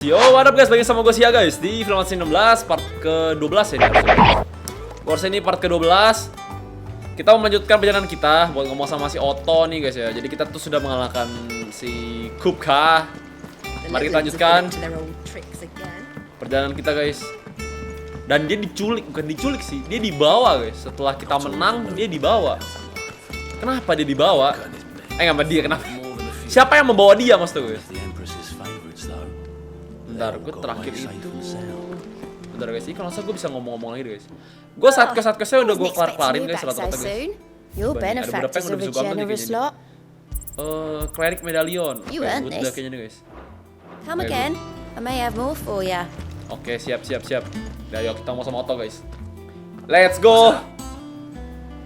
Yo, what up guys, bagi sama gue Sia guys di Fantasy XVI part ke-12 ya ini harusnya. Ini part ke-12. Kita mau melanjutkan perjalanan kita buat ngomong sama si Otto nih guys ya. Jadi kita tuh sudah mengalahkan si Kupka. Mari kita lanjutkan perjalanan kita guys. Dan dia diculik, bukan diculik sih, dia dibawa guys. Setelah kita menang, dia dibawa. Kenapa dia dibawa? Nggak dia, kenapa? Siapa yang membawa dia maksud gue? Bentar, gue terakhir itu. Bentar guys, ini kalau gue bisa ngomong-ngomong lagi guys. Gue saat-kesnya udah gue kelar-kelarin guys rata-rata guys. Your benefactors of a generous lot. Cleric medallion. You earned udah this. kayaknya nih guys. Come again. I may have more for ya. Oke, siap. Udah yuk kita mau sama Otto guys. Let's go.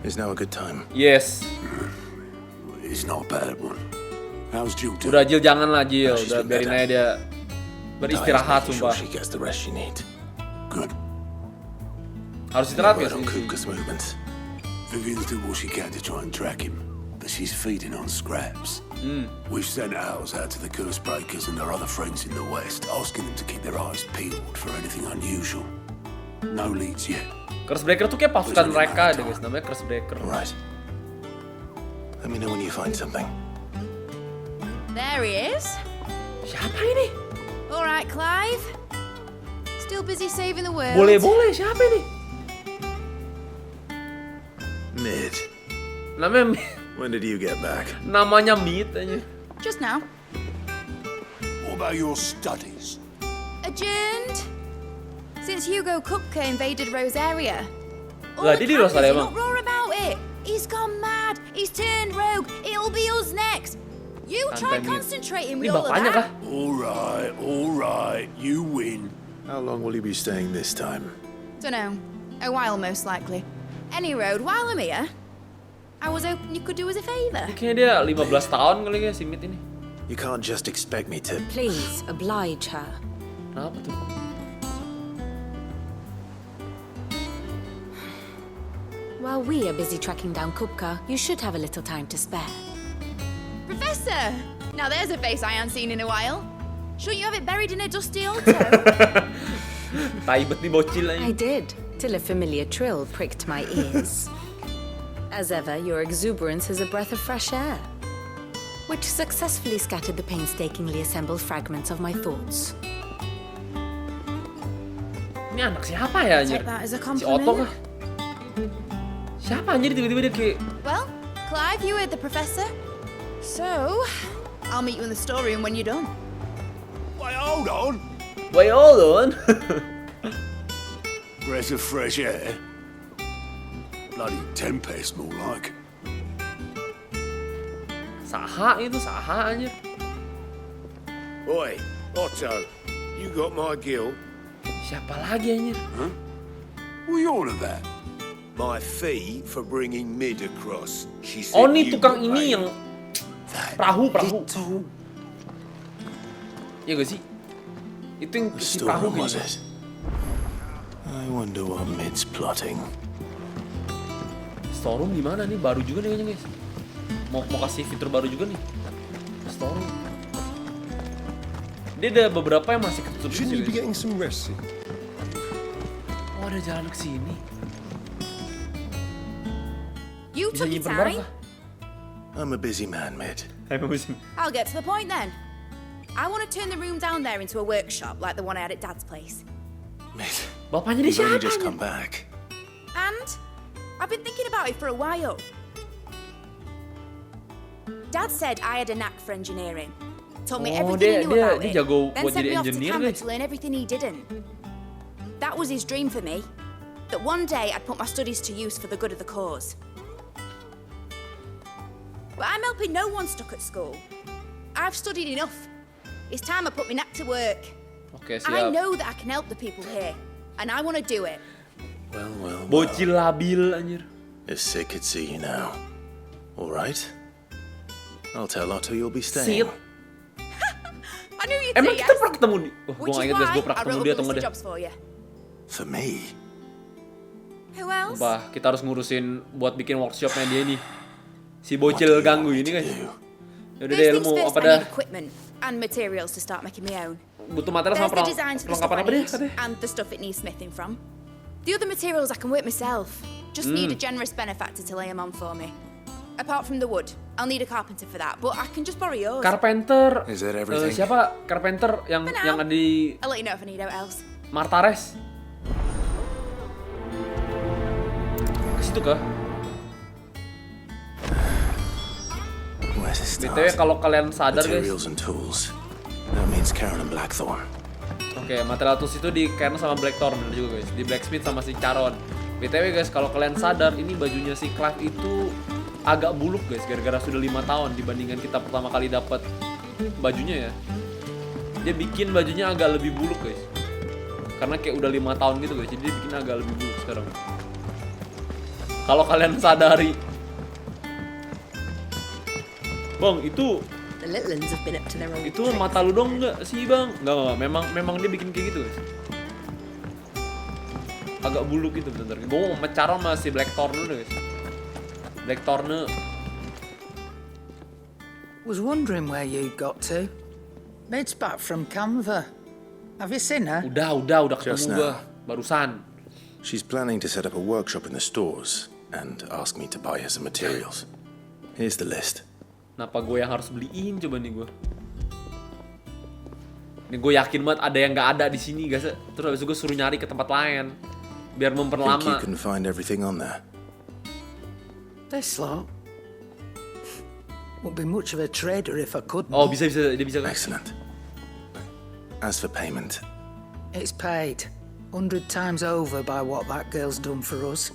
Is now a good time? Yes. It's not a bad one. How's Jill doing? Udah Jill, janganlah Jill. She's Udah been biarin better. aja dia beristirahat Making sure sumpah. she gets the rest she needs. Good. Harus istirahat Word guys. on Kupka's movements. Vivian's doing what she can to try and track him, but she's feeding on scraps. We've sent ours out to the curse breakers and their other friends in the west, asking them to keep their eyes peeled for anything unusual. No leads yet. Curse Breaker tuh kayak pasukan mereka deh guys, namanya Curse Breaker. All right. Let me know when you find something. There he is. Siapa ini? All right, Clive. Still busy saving the world. Boleh, siapa ini? Mid. Namanya When did you get back? namanya Meat aja. Just now. What about your studies? Adjourned. Since Hugo Kupka invaded Rosaria. Lah, dia di Rosaria, emang? Roar about it. He's gone mad. He's turned rogue. It'll be us next. You try Santai, Meat. concentrating Ini with all of bapaknya kah? that. All right, you win. How long will you be staying this time? Dunno. A while most likely. Any road, while I'm here, I was hoping you could do us a favor. Kayaknya dia 15 tahun kali ya si Meat ini. You can't just expect me to. Please oblige her. Kenapa tuh? While we are busy tracking down Kupka, you should have a little time to spare. Professor! Now there's a face I haven't seen in a while. Shouldn't you have it buried in a dusty auto? Taibet nih bocil aja. I did, till a familiar trill pricked my ears. As ever, your exuberance is a breath of fresh air, which successfully scattered the painstakingly assembled fragments of my thoughts. Ini anak siapa ya anjir? Take that as a Si compliment. Otto kah? Siapa anjir tiba-tiba dia kayak Well, Clive, you heard the professor. So, I'll meet you in the storeroom when you're done. Wait, hold on. why hold on? Breath of fresh air. Bloody tempest, more like. Saha anjir. Oi, Otto, you got my gill. Siapa lagi anjir? What are you on about? My fee for bringing Mid across. She said Oh, nih you tukang were ini paying. yang perahu. Iya gak sih? Itu yang The si perahu storeroom, was gitu. it? I wonder what Mid's plotting. Storeroom di mana nih? Baru juga nih kayaknya guys. Mau kasih fitur baru juga nih. Storeroom. Dia ada beberapa yang masih ketutup sih guys. getting some rest? Oh, ada jalan ke sini. You Bisa took your nyimpen barang time. kah? I'm a busy man, Mid. Ayo musim. I'll get to the point then. I want to turn the room down there into a workshop like the one I had at Dad's place. Mid, Bapaknya dia you've only siapa? just anjir? come back. And I've been thinking about it for a while. Dad said I had a knack for engineering. Told me Oh, everything he knew dia about it. jago Then buat sent jadi me off to engineer, Canada guys. to learn everything he didn't. That was his dream for me. That one day I'd put my studies to use for the good of the cause. But I'm helping no one stuck at school. I've studied enough. It's time I put my knack to work. Oke, I siap. know that I can help the people here. And I want to do it. Well. Bocil labil anjir. If Sid could see you now. All right. I'll tell Otto you'll be staying. Sip. I knew you'd Emang say kita yes. pernah ketemu nih? Oh, gue Which gak is inget guys, why gue pernah I ketemu wrote dia a atau list enggak of deh. jobs for you. For me? Who else? Sumpah, kita harus ngurusin buat bikin workshopnya dia nih. Si bocil ganggu ini guys. Yaudah First deh, lu things mau first, apa I dah? need equipment and materials to start making my own. butuh material sama There's the designs for the stuff perlengkapan I apa deh need katanya? and the stuff it needs smithing from. The other materials I can work myself. Just need a generous benefactor to lay them on for me. Apart from the wood, I'll need a carpenter for that, but I can just borrow yours. Carpenter. Is that everything? Siapa Carpenter yang For now. yang ada di I'll let you know if I need out else. Martares? Ke situ kah? Where's the BTW stars? kalau kalian sadar guys. Materials and tools. That means Karen and Blackthorn. Oke, material tools itu di Cairn sama Blackthorn bener juga guys. Di Blacksmith sama si Charon. BTW guys, kalau kalian sadar ini bajunya si Clive itu agak buluk guys, gara-gara sudah 5 tahun dibandingkan kita pertama kali dapat bajunya ya. Dia bikin bajunya agak lebih buluk guys. Karena kayak udah 5 tahun gitu guys, jadi dia bikin agak lebih buluk sekarang. Kalau kalian sadari. Bang, itu The little ones have been up to their old itu tricks. mata lu dong nggak sih bang? Nggak, memang dia bikin kayak gitu guys. Agak buluk gitu bentar. Gue mau mencari sama si Blackthorn dulu guys. Blackthorn. Was wondering where you got to. Mid's back from Canva. Have you seen her? Udah Just ketemu gue now. barusan. She's planning to set up a workshop in the stores and ask me to buy her some materials. Here's the list. Kenapa gue yang harus beliin coba nih gue? Ini gue yakin banget ada yang nggak ada di sini guys. Terus habis itu gue suruh nyari ke tempat lain biar Think you memperlama. can find everything on there? This lot. Wouldn't be much of a trader if I couldn't. Oh bisa dia bisa kan? Excellent. As for payment, It's paid 100 times over by what that girl's done for us.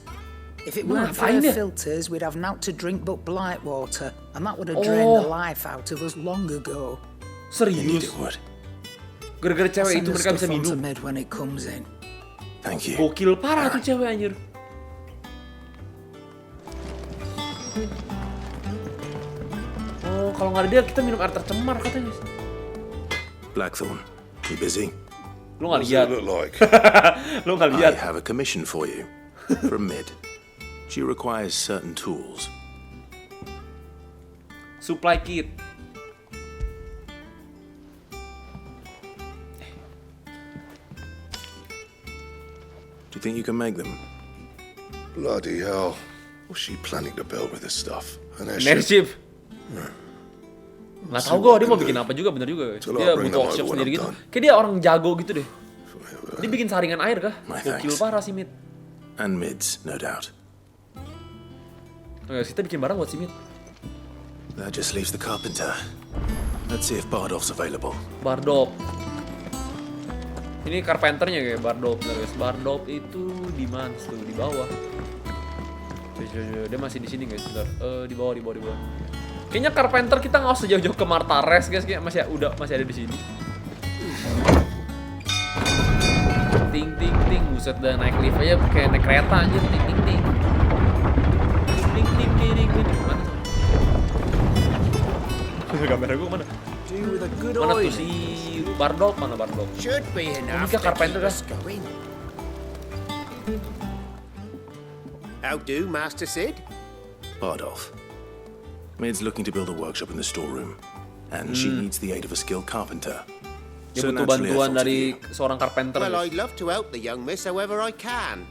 If it Nah, weren't for ngapain her dia? filters, we'd have naught to drink but blight water, and that would have drained the life out of us long ago. indeed Serius? it would. Gara-gara cewek Send itu her mereka bisa stuff on to minum. Mid when it comes in. Thank you. Gokil parah tuh cewek anjir. Oh, kalau nggak ada dia kita minum air tercemar katanya. Blackthorn, you busy? Lu nggak lihat? like? Lu nggak I lihat? have a commission for you from Mid. She requires certain tools. Supply kit. Do you think you can make them? Bloody hell. What's she planning to build with this stuff? An airship? Airship. Nggak tahu gue dia mau bikin apa juga bener juga. Till Dia I bring butuh them workshop over when sendiri I'm gitu. done. Kayak dia orang jago gitu deh. Dia bikin saringan air kah? My Gokil thanks. parah sih Mit. And Mid's, no doubt. Oke, kita bikin barang buat si Mit. That just leaves the carpenter. Let's see if Bardolph's available. Bardolph. Ini carpenternya kayak Bardolph bener guys. Bardolph itu di mana tuh? Di bawah. Coba. Dia masih di sini guys. Bentar. Di bawah. Kayaknya carpenter kita nggak usah jauh-jauh ke Martares guys. Kayak masih ada di sini. Ting ting ting. Buset dah naik lift aja kayak naik kereta anjir. Ting ting ting. Ting ting ting ting ting. Mana tuh? Kamera gue mana? Mana tuh si Bardolph? Mana Bardolph? Should be enough Ini to carpenter keep kah? us going. How do, Master Sid? Bardolph. Mid's looking to build a workshop in the storeroom, and she needs the aid of a skilled carpenter. Dia So butuh naturally I bantuan thought of dari you. seorang carpenter. Well, guys. I'd love to help the young miss however I can.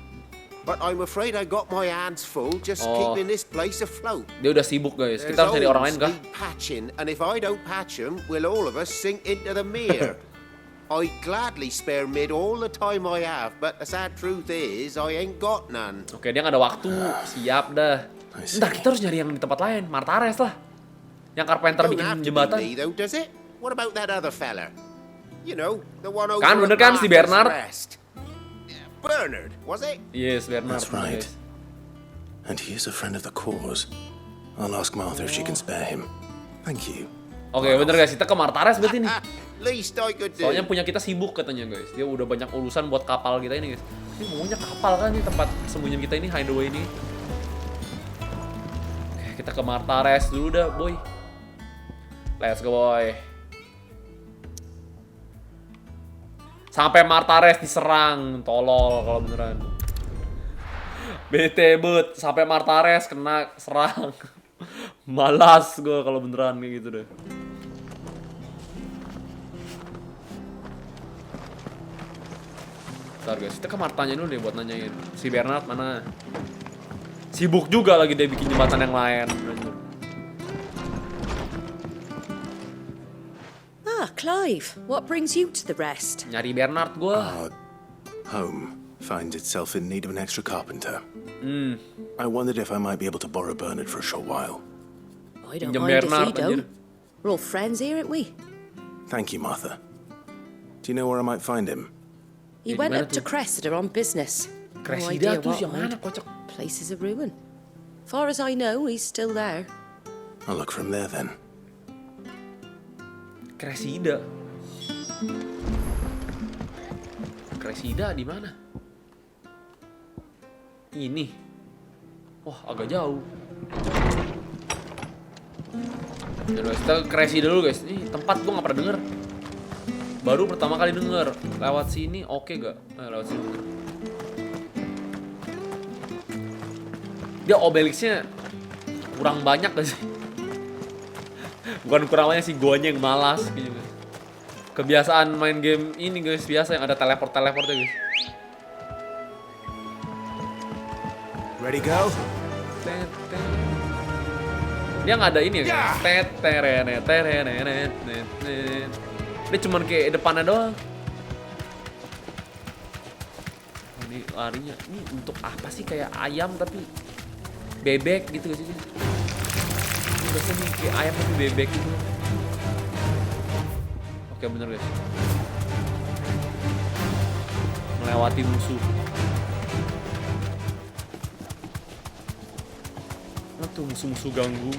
But I'm afraid I got my hands full just Oh. keeping this place afloat. Dia udah sibuk guys. There's Kita harus cari orang lain holes kah? need patching, and if I don't patch them, will all of us sink into the mere. I'd gladly spare Mid all the time I have, but the sad truth is I ain't got none. Oke, dia nggak ada waktu. Siap dah. I see. Ntar kita harus nyari yang di tempat lain. Martares lah. Yang carpenter Don't bikin have to be jembatan. me though, does it? What about that other fella? You know, the one over Kan, at bener kan, si Martha's Bernard? Rest. Bernard, was it? Yes, Bernard. That's right. And he is a friend of the cause. I'll ask Martha if she can spare him. Thank you. Oke, bener guys. Kita ke Martares berarti nih. Least I could do. Soalnya punya kita sibuk katanya guys. Dia udah banyak urusan buat kapal kita ini guys. Ini maunya kapal kan nih tempat sembunyian kita ini, hideaway ini. Oke, kita ke Martares dulu dah, boy. Let's go, boy. Sampai Martares diserang, tolol kalau beneran. Bete bet, sampai Martares kena serang. Malas gue kalau beneran kayak gitu deh. Bentar guys, kita ke Martanya dulu deh buat nanyain si Bernard mana. Sibuk juga lagi dia bikin jembatan yang lain. Ah, Clive, what brings you to the rest? Nyari Bernard gua. Home finds itself in need of an extra carpenter. I wondered if I might be able to borrow Bernard for a short while. I don't Pinjam mind if Bernard, you don't. anjir. We're all friends here, aren't we? Thank you, Martha. Do you know where I might find him? He Yeah, went gimana up to tuh? Cressida on business. Cressida tuh what yang mana road. kocok? Place is a ruin. Far as I know, he's still there. I'll look from there then. Cressida. Cressida di mana? Ini. Wah, agak jauh. Ya guys, kita ke Cressida dulu guys. Ini tempat gua nggak pernah denger. Baru pertama kali denger. Lewat sini oke gak? Lewat sini. Dia obelixnya kurang banyak gak sih? Bukan kurang banyak sih, guanya yang malas gitu. Kebiasaan main game ini guys, biasa yang ada teleport-teleportnya guys. Ready, go? Dia nggak ada ini ya kan? Dia cuman kayak depannya doang. Oh, ini larinya, ini untuk apa sih, kayak ayam tapi bebek gitu sih. Ini biasanya nih kayak ayam tapi bebek gitu. Oke bener guys. Melewati musuh. Nah tuh musuh-musuh ganggu.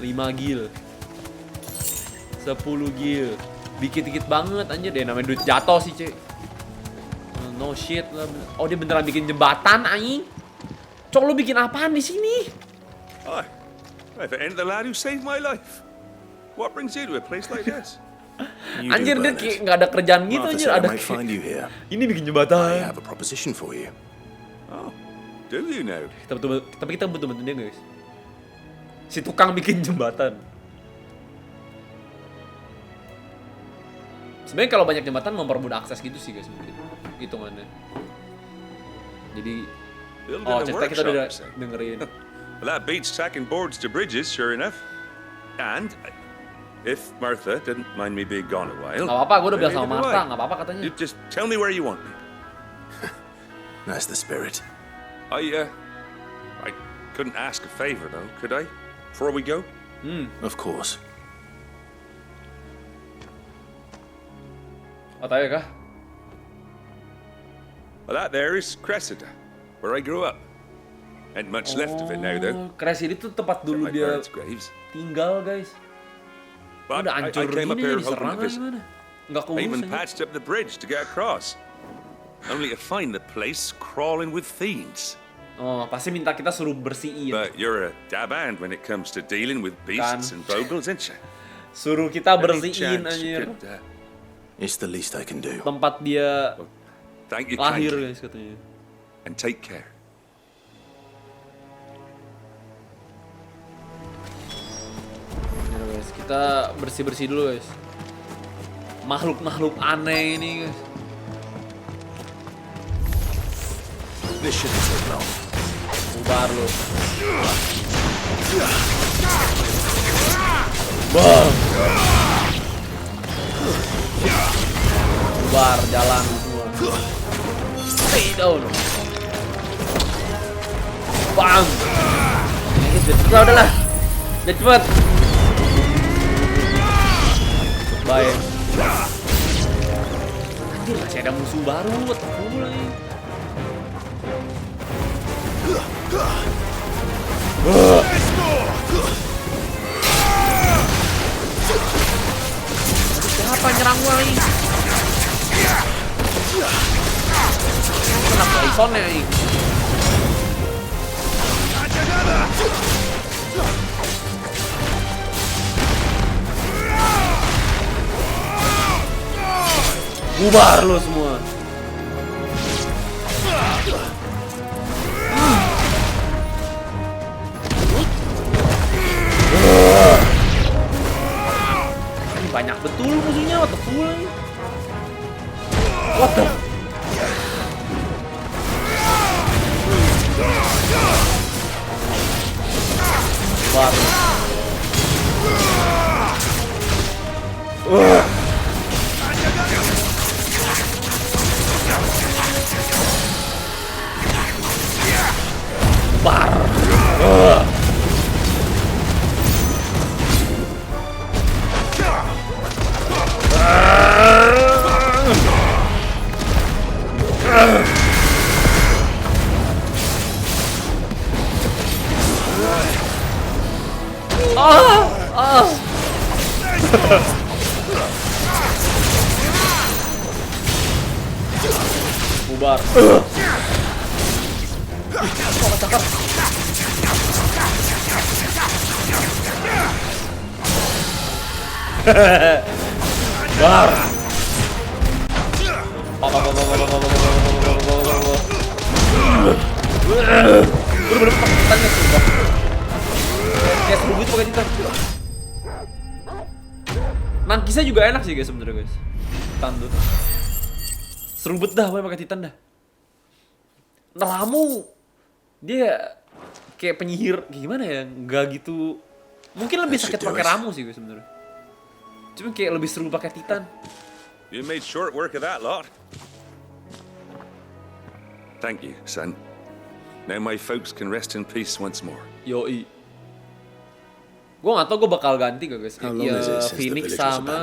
5 gil 10 gil. Dikit-dikit banget anjir deh, namanya duit jatuh sih cuy. No shit lah. Oh dia beneran bikin jembatan anjing. Cok lu bikin apaan di sini? Aye. If it ain't the lad who saved my life. What brings you to a place like this? Anjir dia kayak nggak ada kerjaan gitu Martha anjir, said I ada might find you kayak here. ini bikin I jembatan. have a proposition for you. Oh, do you now? Tapi kita butuh bantuan dia guys. Si tukang bikin jembatan. Sebenarnya kalau banyak jembatan mempermudah akses gitu sih guys mungkin. Hitungannya. Jadi Building oh a cerita kita udah workshop, say. dengerin. Well, that beats tacking boards to bridges, sure enough. And if Martha didn't mind me being gone a while, Gak apa-apa, gue udah bilang neither sama do Martha, I. gak apa-apa katanya. You just tell me where you want me. That's the spirit. I couldn't ask a favor though, could I? Before we go? Of course. Oh tahu ya kah? Well, that there is Cressida, where I grew up. Ain't much left of it now though. Cressida itu tempat dulu My dia parents' graves. tinggal guys. But Udah I hancur came up gini here diserang hoping to lah visit. gimana? Nggak I keurus even aja. patched up the bridge to get across. Only to find the place crawling with fiends. Oh pasti minta kita suruh bersihin. But you're a dab hand when it comes to dealing with beasts and bogles, ain't you? Suruh kita Any bersihin chance you anjir. could, It's the least I can do. Tempat dia thank you lahir kindly, guys katanya. and take care. Ya guys, kita bersih-bersih dulu guys. Makhluk-makhluk aneh ini guys. This shouldn't take long. Bubar lu. Bang. Bubar jalan semua. Stay down. Bang. Udah udahlah. Udah cepet. Baik. Anjir masih ada musuh baru. Tunggu lagi. Siapa nyerang gua ini? Kenapa Bysonnya ini? Bubar lo semua. Ini banyak Betul musuhnya, what the fuck? What the? Bar. Bar. Bubar. Bar. Bener-bener pakai sumpah. Kayak seru gitu pakai titan. Nangkisnya juga enak sih guys sebenernya guys. Titan tuh seru bet dah pakai titan dah. Neramu dia kayak penyihir gimana ya, nggak gitu. Mungkin lebih sakit pakai ramu sih guys sebenernya. Cuma kayak lebih seru pakai titan. You made short work of that lot. Thank you, son. Now my folks can rest in peace once more. Yoi. Gue gak tau gue bakal ganti gak guys. Ya Phoenix sama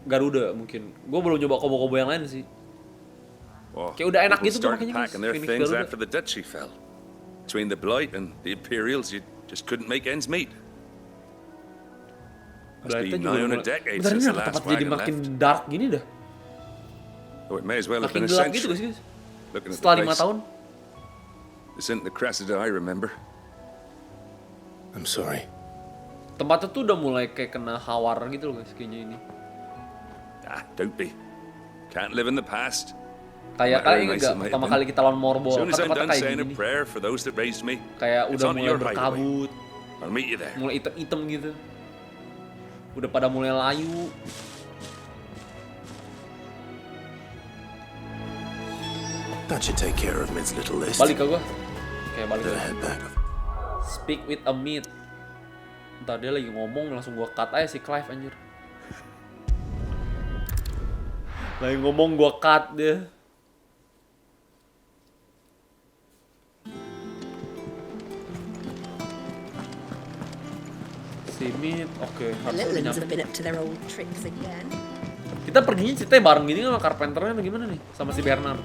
Garuda mungkin. Gue belum coba combo-combo yang lain sih. Oh, Kayak udah enak people gitu tuh started makanya guys. packing their Phoenix things Garuda. after the duchy fell. Between the Blight and the Imperials, you just couldn't make ends meet. Must be nigh on a decade Bentar, since ini the kenapa last tempat jadi wagon makin left. dark gini dah. Oh, it may as well have Makin been a gelap gitu century. guys. Looking at Setelah the 5 place. tahun. This isn't the Cressida I remember. I'm sorry. Tempatnya tuh udah mulai kayak kena hawar gitu loh guys kayaknya ini. Ah, don't be. Can't live in the past. Kayak inget gak pertama kali kita lawan Morbol As soon as kan I'm tempatnya done kayak saying a gini. prayer for those that raised me, Kayak it's udah on to mulai your hideaway. berkabut, I'll meet you there. mulai item-item gitu. Udah pada mulai layu. That should take care of Mid's little list. Balik ke gua. Kayak balik Then ke I head back. Speak with a mid. Ntar dia lagi ngomong langsung gua cut aja si Clive anjir. Lagi ngomong gua cut dia. Si mid, oke. The Harusnya udah Littlands nyampe. have been up to their old tricks again. Kita perginya ceritanya bareng gini sama Carpenternya atau gimana nih? Sama si Bernard.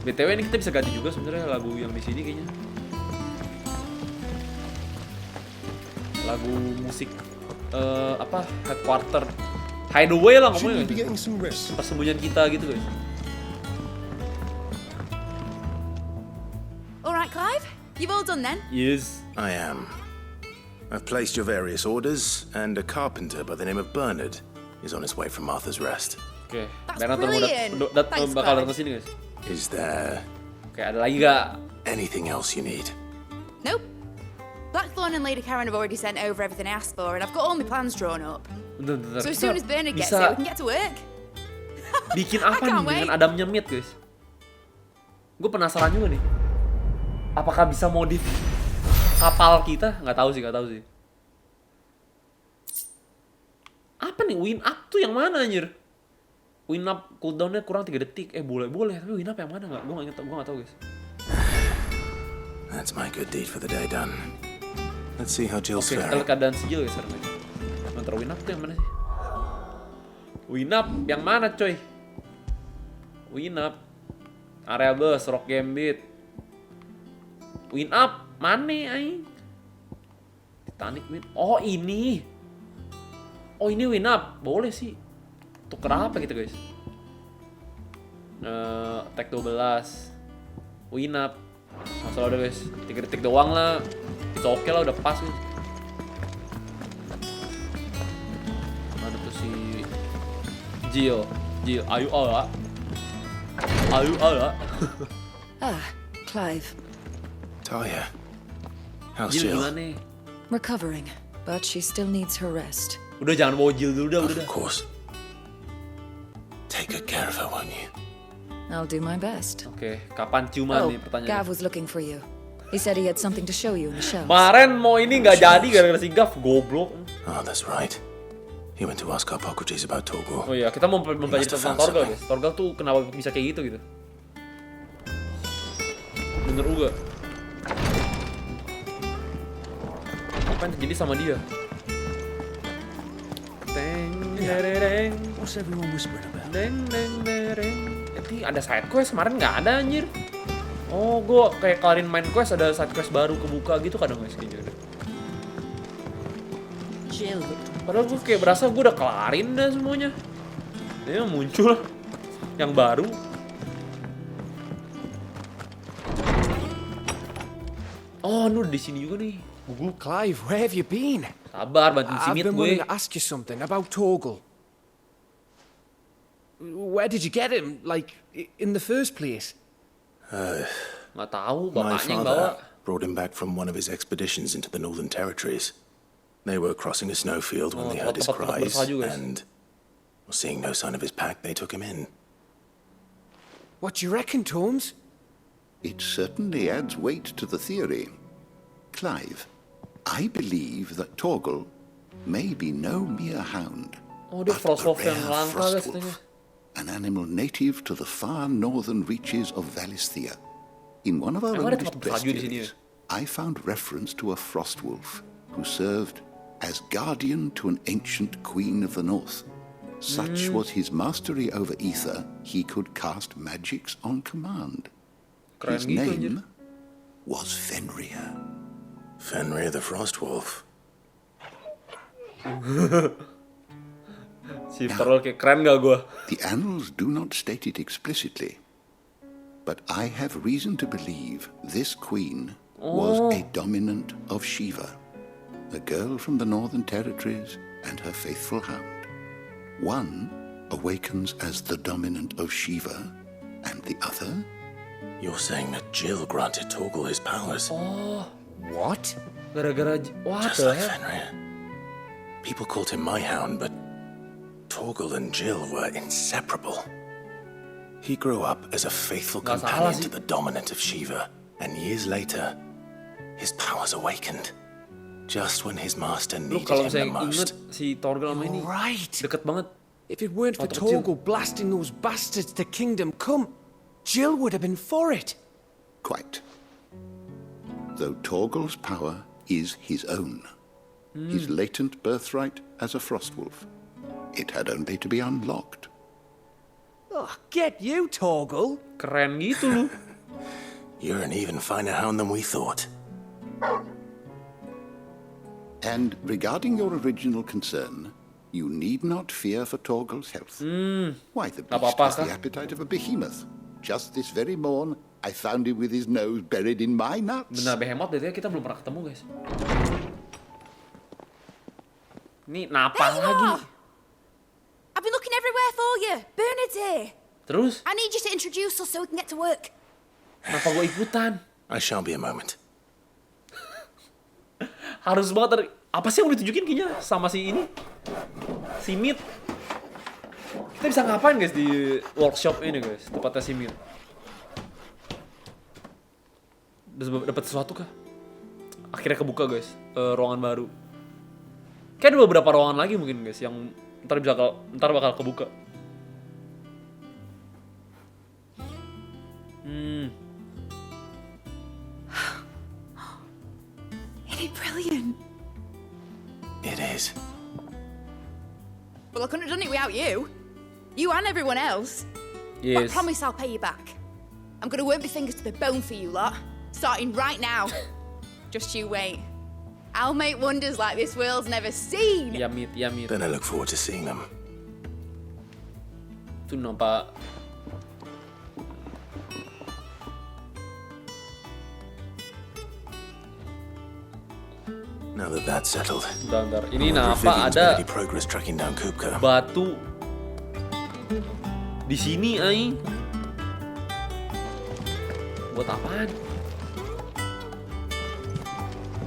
BTW ini kita bisa ganti juga sebenarnya lagu yang di sini kayaknya. Lagu musik apa? Headquarter. Hideaway lah ngomongnya. Persembunyian kita gitu guys. All right, Clive. You've all done then? Yes. I am. I've placed your various orders, and a carpenter by the name of Bernard is on his way from Arthur's Rest. Oke. That's Bernard brilliant. Thanks, bakal Clive. datang ke sini guys. Is there Oke, ada lagi gak? anything else you need? Nope. Blackthorn and Lady Karen have already sent over everything I asked for, and I've got all my plans drawn up. Bentar. So as soon as Bernard gets bisa here, we can get to work. bikin I apa can't nih dengan wait. Adamnya Meat guys? Gue penasaran juga nih. Apakah bisa modif kapal kita? Nggak tahu sih. Apa nih win up tuh yang mana anjir? Win up cooldownnya kurang 3 detik. Boleh. Tapi win up yang mana nggak? Gue nggak tahu guys. That's my good deed for the day done. Let's see how Jill's Oke, kita faring. lihat keadaan si Jill guys sekarang guys. Mantra win up tuh yang mana sih? Win up yang mana coy? Win up area bus, rock gambit. Win up mana aing? Titanic win. Oh ini win up. Boleh sih. Tuker apa gitu guys? Attack 12. Win up. Masalah udah guys. 3 detik doang lah. It's okay lah, udah pas guys. Mana tuh si Jill, ayo ala. Ah, Clive. Talia, how's Jill Jill? gimana nih? Recovering. but she still needs her rest. Udah jangan bawa Jill dulu dah, udah dah. Of course. Take good care of her, won't you? I'll do my best. Oke, kapan ciuman Oh, nih pertanyaannya? Gav was looking for you. He said he had something to show you in the shelves. Kemarin mau ini nggak jadi gara-gara si Gav, goblok. Oh, that's right. He went to ask Hippocrates about Torgal. Oh iya, kita mau mempelajari tentang Torgal, guys. Torgal tuh kenapa bisa kayak gitu. Bener juga. Apa yang terjadi sama dia? Teng, What's everyone whispering about? Tapi ada side quest kemarin nggak ada anjir. Oh, gue kayak kelarin main quest ada side quest baru kebuka gitu kadang guys kayaknya. Jill. Padahal gue kayak berasa gue udah kelarin dah semuanya. Ini muncul yang baru. Oh, nu di sini juga nih. Clive, where have you been? Sabar, bantuin I've simit been gue. wanting to ask you something about Torgal. Where did you get him, like, in the first place? Nggak tahu, My bapaknya yang bawa. father brought him back from one of his expeditions into the Northern Territories. They were crossing a snowfield when they heard his tempat cries, bersalju, guys. and seeing no sign of his pack, they took him in. What do you reckon, Tomes? It certainly adds weight to the theory. Clive, I believe that Torgal may be no mere hound, Oh, dia but a Frostwolf yang rare langka guys katanya. frostwolf, an animal native to the far northern reaches of Velisthea. In one of our Emang ada oldest tempat bersalju di sini ya? bestiaries, I found reference to a frostwolf who served as guardian to an ancient queen of the north. Such was his mastery over ether, he could cast magics on command. Keren His gitu anjir. name was Fenrir. Fenrir the Frostwolf. Si Torgal kayak keren gak gue? The annals do not state it explicitly, but I have reason to believe this queen was a dominant of Shiva, a girl from the Northern Territories and her faithful hound. One awakens as the dominant of Shiva, and the other? You're saying that Jill granted Torgal his powers, Oh, What? gara-gara what just the like heck? Fenrir. People called him my hound, but Torgal and Jill were inseparable. He grew up as a faithful Nggak salah companion sih. to the dominant of Shiva, and years later, his powers awakened. Just when his master Lu needed kalau him the misalnya inget most. si Torgal sama ini Right. deket banget. If it weren't for Waktu kecil. Torgal blasting those bastards to Kingdom Come, Jill would have been for it. Quite. Though Torgal's power is his own, his latent birthright as a frostwolf, it had only to be unlocked. Oh, get you, Torgal. Keren gitu lu. You're an even finer hound than we thought. And regarding your original concern, you need not fear for Torgal's health. Why, the Nggak beast apa-apa has the kah? appetite of a behemoth. Just this very morn, I found him with his nose buried in my nuts. Benar behemoth berarti kita belum pernah ketemu guys. Ini napa There you lagi? are. I've been looking everywhere for you. Bernard's here. Terus? I need you to introduce us so we can get to work. Kenapa gue ikutan? I shall be a moment. Harus banget apa sih yang mau ditunjukin kayaknya sama si ini? Si Meat. Kita bisa ngapain guys di workshop ini guys? Tempatnya si Meat. Dapat sesuatu kah? Akhirnya kebuka guys, ruangan baru. Kayak ada beberapa ruangan lagi mungkin guys yang ntar bakal kebuka. Isn't it brilliant? It is. Well, I couldn't have done it without you. You and everyone else. But I Yes. promise I'll pay you back. I'm gonna work my fingers to the bone for you lot, starting right now. Just you wait. I'll make wonders like this world's never seen. Ya Meat, ya Meat. Then I look forward to seeing them. Itu nampak. Now that that's settled, Bentar. Ini I wonder if nampak Vivian's ada made any progress tracking down Kupka. batu di sini aing. Buat apaan?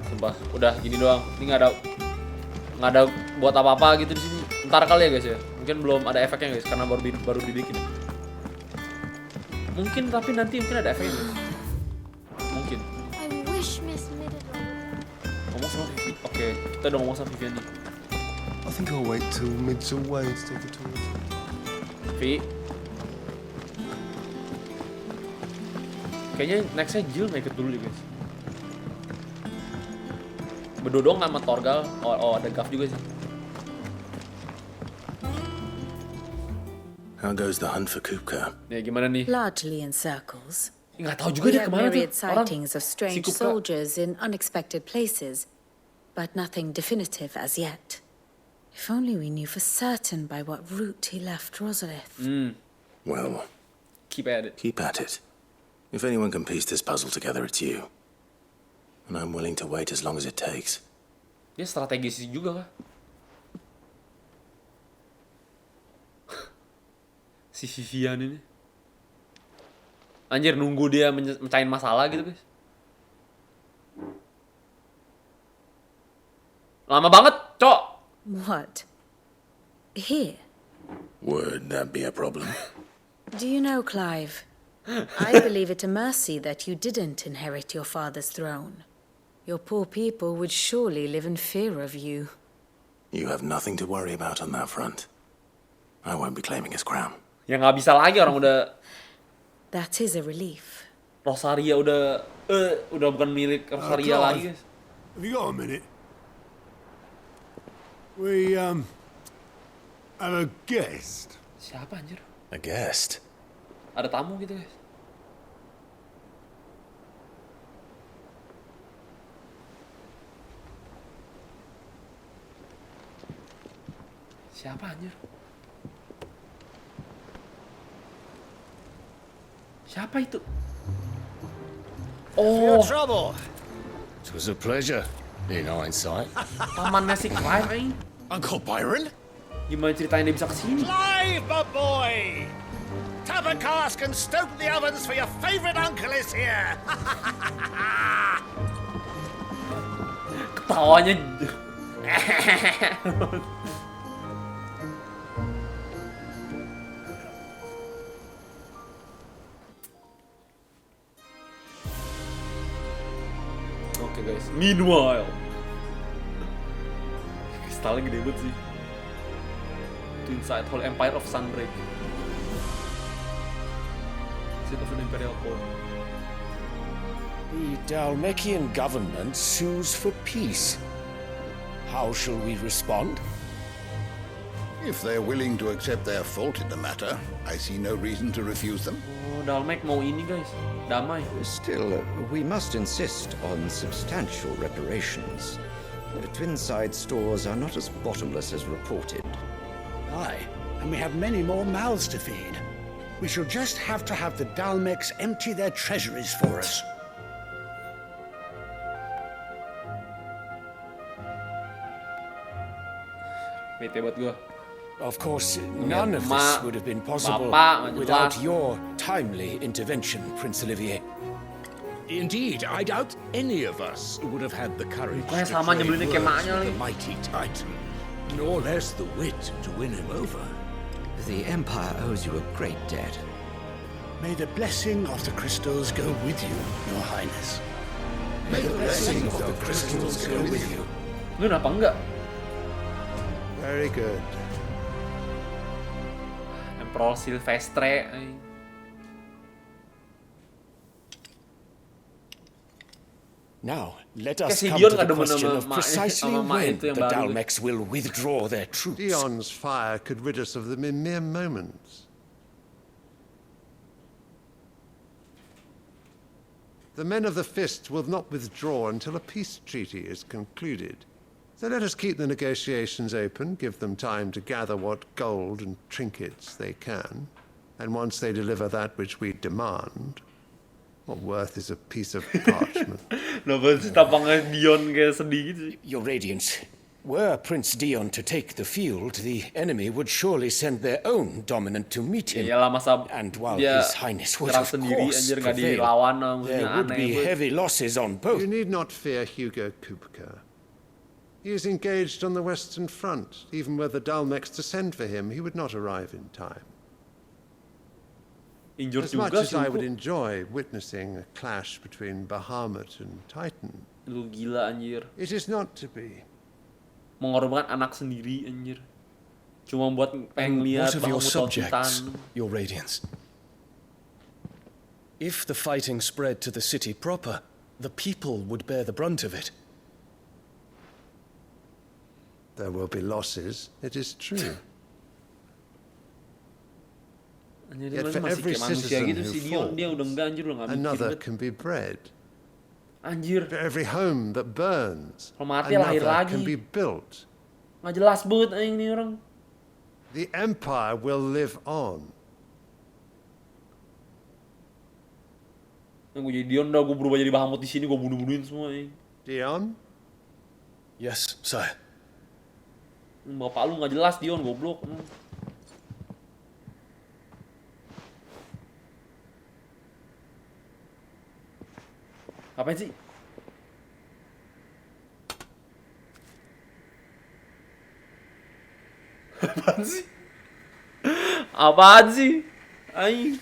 Sumpah, udah gini doang. Ini nggak ada nggak ada buat apa-apa gitu di sini. Ntar kali ya guys ya. Mungkin belum ada efeknya guys karena baru dibikin. Mungkin tapi nanti mungkin ada efeknya guys. Mungkin. I wish Miss Middle. Ngomong sama Vivi. Oke, kita udah ngomong sama Vivian nih. I think I'll wait till mid's away to take a tour. Vi. Kayaknya nextnya Jill nggak ikut dulu deh guys. Berdua nggak sama Torgal. Oh ada Gav juga sih. How goes the hunt for Kupka? Ya gimana nih? Largely in circles. Nggak tahu juga We dia have kemana tuh. myriad sightings of strange Kupka. soldiers in unexpected places, but nothing definitive as yet. If only we knew for certain by what route he left Rosalith. Well, Keep at it. keep at it. If anyone can piece this puzzle together, it's you. And I'm willing to wait as long as it takes. Dia strategis juga kah? Si Vivian ini. Anjir nunggu dia mecahin masalah gitu guys. Lama banget, Cok. What? Here? Would that be a problem? Do you know, Clive? I believe it a mercy that you didn't inherit your father's throne. Your poor people would surely live in fear of you. You have nothing to worry about on that front. I won't be claiming his crown. Ya nggak bisa lagi orang udah. That is a relief. Rosaria udah bukan milik Rosaria lagi guys. Have you got a minute? We have a guest. Siapa anjir? A guest? Ada tamu gitu guys. Siapa anjir? Siapa itu? Oh, trouble. It was a pleasure, in hindsight. pamannya si Clive ini. Uncle Byron? Gimana ceritanya dia bisa kesini? Clive, my boy! Tap a cask and stoke the ovens for your favorite uncle is here! Ketawanya. Oke guys, meanwhile kristalnya gede banget sih. To inside whole empire of Sunbreak, seat of an imperial court. The Dhalmekian government sues for peace. How shall we respond? If they're willing to accept their fault in the matter, I see no reason to refuse them. Oh, Dhalmek mau ini guys, damai. Still, we must insist on substantial reparations. Twinside stores are not as bottomless as reported. Aye, and we have many more mouths to feed. We shall just have to have the Dhalmeks empty their treasuries for us. Bete buat gua. Of course, none of this would have been possible without your timely intervention, Prince Olivier. Indeed, I doubt any of us would have had the courage to sama trade nyebelinnya words kemaknya with lagi. the mighty Titan, nor less the wit to win him over. The Empire owes you a great debt. May the blessing of the crystals go with you, Your Highness. May the blessing of the crystals go with you. Lu kenapa enggak? Very good. Emperor Silvestre. Now, let us Kasi come Dion to nggak the demen question sama of mak- precisely sama mak when itu yang the baru. Dhalmeks will withdraw their troops. Dion's fire could rid us of them in mere moments. The men of the Fist will not withdraw until a peace treaty is concluded. So let us keep the negotiations open, give them time to gather what gold and trinkets they can, and once they deliver that which we demand, what worth is a piece of parchment? Kenapa sih tampangnya Dion kayak sedih gitu sih? Your Radiance, were Prince Dion to take the field, the enemy would surely send their own dominant to meet him. Iyalah masa And while dia His Highness would nyerang of sendiri course anjir nggak prevail, dilawan sama there musuhnya would aneh be banget. heavy losses on both. You need not fear Hugo Kupka. He is engaged on the Western Front. Even were the Dhalmeks to send for him, he would not arrive in time. As much as I would enjoy witnessing a clash between Bahamut and Titan, Lu gila anjir. it is not to be. Mengorbankan anak sendiri anjir. Cuma buat pengen lihat What of your Bahamut subjects, Titan. your radiance? If the fighting spread to the city proper, the people would bear the brunt of it. There will be losses, it is true. Yet for every citizen who falls, another can be bred. Anjir. For every home that burns, Kalau mati lahir another lagi. can be built. Nggak jelas banget anjing nih orang. The empire will live on. Yang gue jadi Dion dah, gue berubah jadi Bahamut di sini, gue bunuh-bunuhin semua anjing. Dion? Yes, sire. Bapak lu nggak jelas Dion, goblok. Ngapain sih? Apaan sih? Apaan sih? Aing.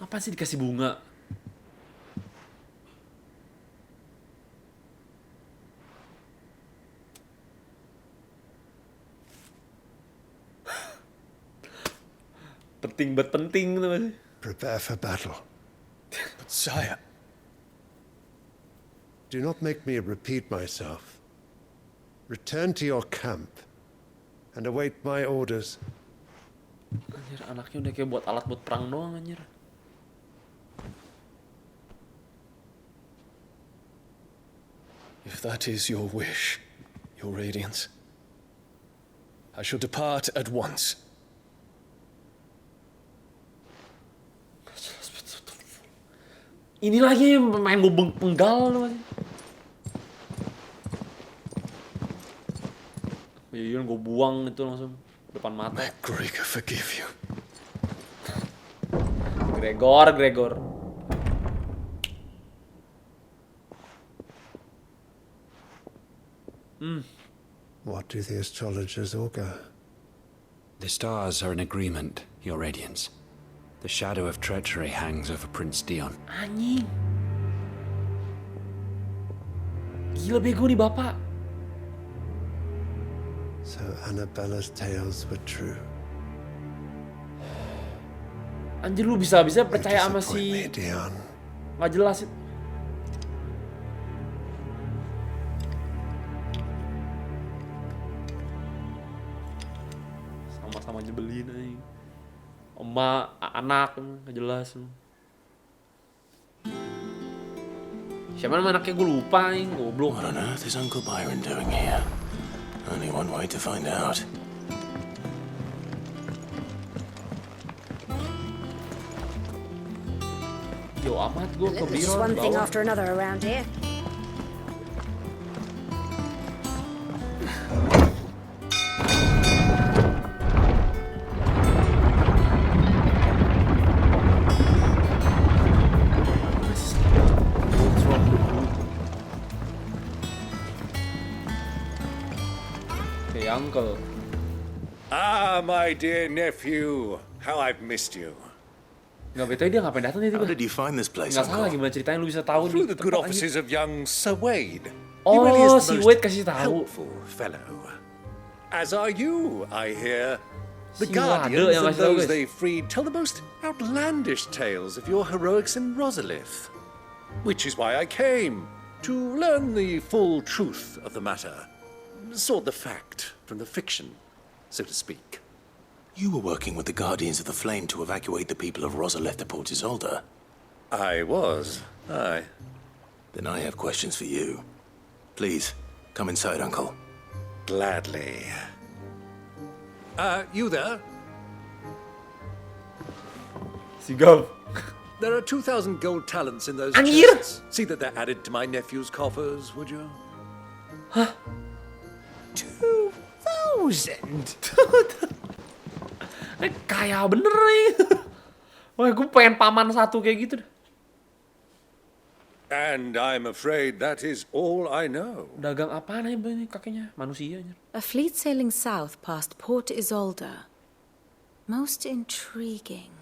Apaan sih dikasih bunga? Penting bet penting tuh masih. Prepare for battle. But sire, do not make me repeat myself. Return to your camp and await my orders. Anjir, anaknya udah kayak buat alat buat perang doang anjir. if that is your wish, your radiance, I shall depart at once. Ini lagi main gue penggal loh. Iya, gue buang itu langsung depan mata. May Gregor forgive you. Gregor. What do the astrologers augur? The stars are in agreement, Your Radiance. The shadow of treachery hangs over Prince Dion. Anjing. Gila bego nih bapak. So Annabella's tales were true. Anjir lu bisa-bisa percaya sama si nggak jelas itu. Sama-sama nyebelin aja. Emak, anak, nggak jelas. Siapa nama anaknya gue lupa, goblok. What on earth is Uncle Byron doing here? Only one way to find out. Yo amat gue ke There's Byron one thing bawah. after another around here. Okay, uncle. Ah, my dear nephew, how I've missed you. Nggak betul dia ngapain datang tiba-tiba? How did you find this place, Nggak salah Uncle? gimana ceritanya lu bisa tahu Through nih the good tempat offices anjir. of young Sir Wade. Oh, He really is the si most Wade kasih tahu. helpful fellow. As are you, I hear. The Si Wade Guardians yang and kasih tahu, those guys. they freed tell the most outlandish tales of your heroics in Rosalith. Which is why I came, to learn the full truth of the matter. Sort the fact from the fiction, so to speak. You were working with the Guardians of the Flame to evacuate the people of Rosalith to Port Isolde. I was, aye. Then I have questions for you. Please, come inside, Uncle. Gladly. You there? Sigap. There are 2,000 gold talents in those Anjir! chests. See that they're added to my nephew's coffers, would you? Hah? Kaya bener nih. Wah, gue pengen paman satu kayak gitu deh. And I'm afraid that is all I know. Dagang apaan aja ini kakeknya? Manusia aja. A fleet sailing south past Port Isolde. Most intriguing.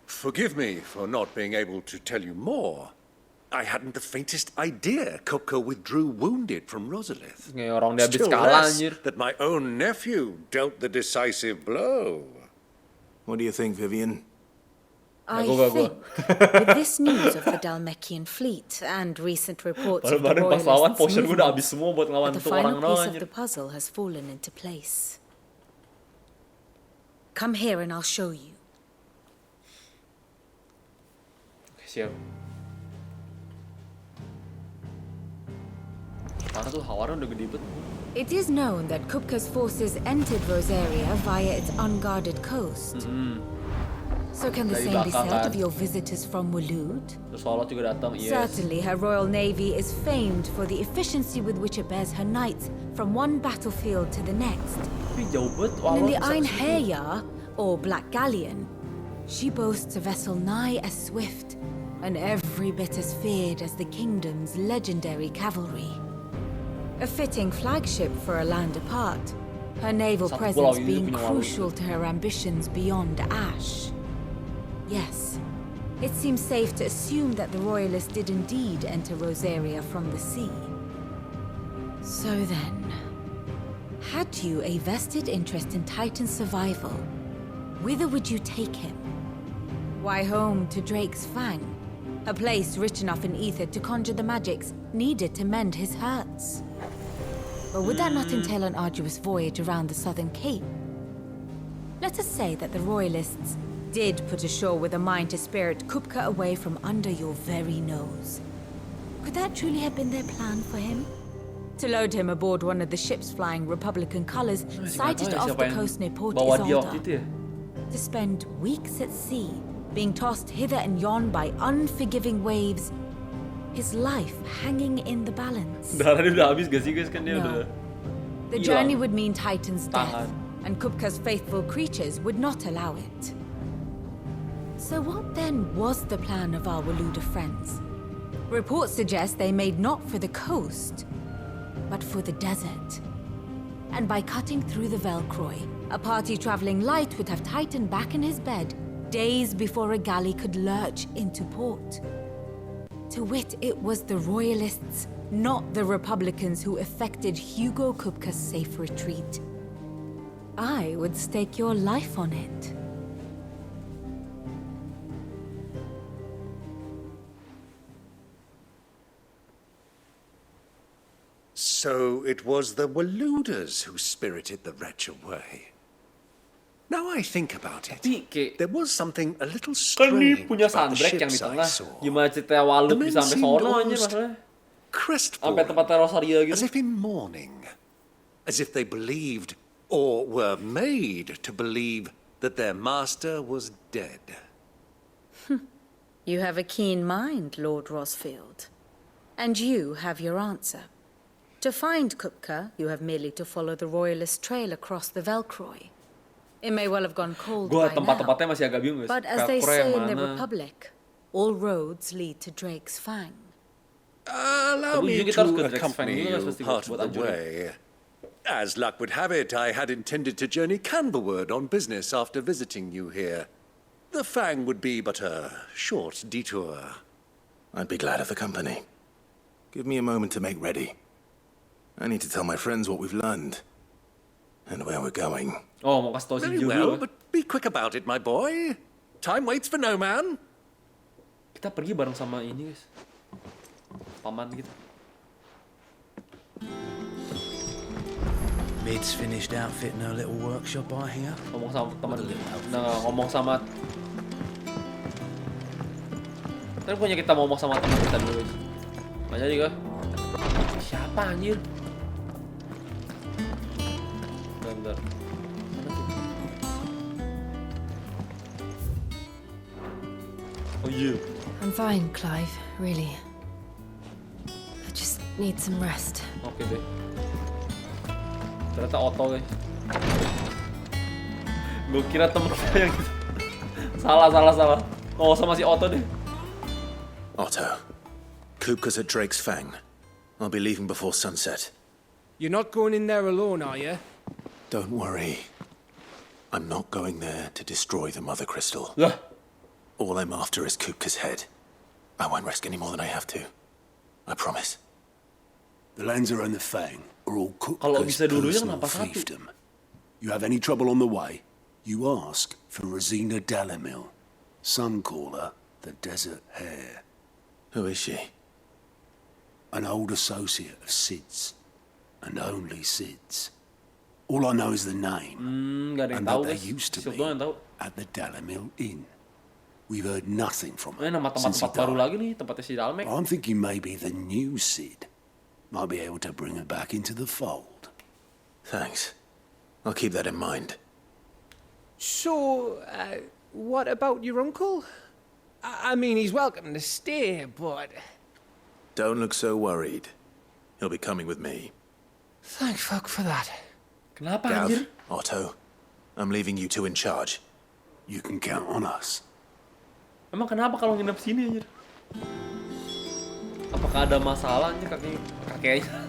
Forgive me for not being able to tell you more. I hadn't the faintest idea Kupka withdrew wounded from Rosalith. Orang dia habis Still kalah less anjir. that my own nephew dealt the decisive blow. What do you think, Vivian? I think, with this news of the Dhalmekian fleet and recent reports of the Royalists' movement, the final piece of the puzzle has fallen into place. Come here and I'll show you. Siap. Mana tuh hawaran udah gede banget. It is known that Kupka's forces entered Rosaria via its unguarded coast. So can the same be said of your visitors from Waloed? Certainly, her royal navy is famed for the efficiency with which it bears her knights from one battlefield to the next. And in the Einherjar, or Black Galleon, she boasts a vessel nigh as swift and every bit as feared as the kingdom's legendary cavalry. A fitting flagship for a land apart, her naval presence being crucial to her ambitions beyond Ash. Yes, it seems safe to assume that the Royalists did indeed enter Rosaria from the sea. So then, had you a vested interest in Titan's survival, whither would you take him? Why, home to Drake's Fang, a place rich enough in ether to conjure the magics needed to mend his hurts. But would that not entail an arduous voyage around the southern cape? Let us say that the Royalists did put ashore with a mind to spirit Kupka away from under your very nose. Could that truly have been their plan for him? To load him aboard one of the ships flying Republican colors sighted off the coast near Port Isolde? To spend weeks at sea, being tossed hither and yon by unforgiving waves, his life hanging in the balance? No. The journey would mean Titan's death, and Kupka's faithful creatures would not allow it. So what then was the plan of our Waluda friends? Reports suggest they made not for the coast, but for the desert. And by cutting through the Velcroy, a party traveling light would have Titan back in his bed days before a galley could lurch into port. To wit, it was the Royalists, not the Republicans, who effected Hugo Kupka's safe retreat. I would stake your life on it. So it was the Waludas who spirited the wretch away. Now I think about it, there was something a little strange about the ships I saw. The men seemed almost crestfallen, as if in mourning, as if they believed, or were made to believe, that their master was dead. You have a keen mind, Lord Rosfield. And you have your answer. To find Kupka, you have merely to follow the Royalist trail across the Velcroy. It may well have gone cold by now, but as they say in the Republic, all roads lead to Drake's Fang. Allow me to accompany you part of the way. As luck would have it, I had intended to journey Canberward on business after visiting you here. The Fang would be but a short detour. I'd be glad of the company. Give me a moment to make ready. I need to tell my friends what we've learned and where we're going. Oh, mau kasih tau si Very well, but be quick about it, my boy. Time waits for no man. Kita pergi bareng sama ini, guys. Paman gitu. Mid's finished outfitting her little workshop I here. Ngomong sama teman. Ngomong sama. Kan punya kita ngomong sama teman kita dulu, guys. Banyak juga. Siapa anjir? Bentar. Oh yeah. I'm fine, Clive, really. I just need some rest. Okay deh. Ternyata Otto guys. Gue kira temen kita yang gitu. Salah. Oh, sama si Otto deh. Otto, Kupka's at Drake's Fang. I'll be leaving before sunset. You're not going in there alone, are you? Don't worry. I'm not going there to destroy the Mother Crystal. All I'm after is Kupka's head. I won't risk any more than I have to. I promise. The Lanza and the Fang are all Kalau Kupka's bisa dulunya personal kenapa satu? fiefdom. You have any trouble on the way, you ask for Rosina Dalamil. Some call her the Desert Hare. Who is she? An old associate of Sid's, and only Sid's. All I know is the name, Gak ada yang and tahu that they guys. used to Siapa be yang tahu? at the Dalamil Inn. We've heard nothing from her Nama since he tempat-tempat baru died. lagi nih, tempatnya si Dhalmek. I'm thinking maybe the new Sid might be able to bring her back into the fold. Thanks. I'll keep that in mind. So, what about your uncle? I mean, he's welcome to stay, but... Don't look so worried. He'll be coming with me. Thank fuck for that. Kenapa Gav, anjir? Otto, I'm leaving you two in charge. You can count on us. Emang kenapa kalau nginep sini anjir? Apakah ada masalah anjir kakeknya?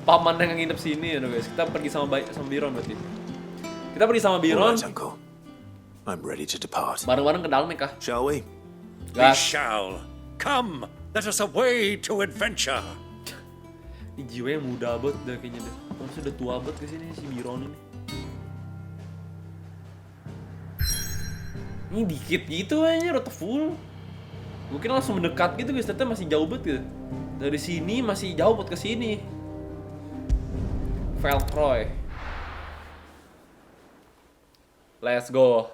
Paman yang nginep sini ya guys. Kita pergi sama Byron berarti. Kita pergi sama Byron. All right, Uncle. I'm ready to depart. Bareng-bareng ke Dhalmek kah? Shall we? We shall. Come, let us away to adventure. Ini jiwa yang muda banget dah kayaknya deh. Harusnya udah tua banget kesini si Byron ini. Ini dikit gitu aja, rata full. Mungkin langsung mendekat gitu guys, ternyata masih jauh banget gitu. Dari sini masih jauh buat kesini. Velcroy. Let's go.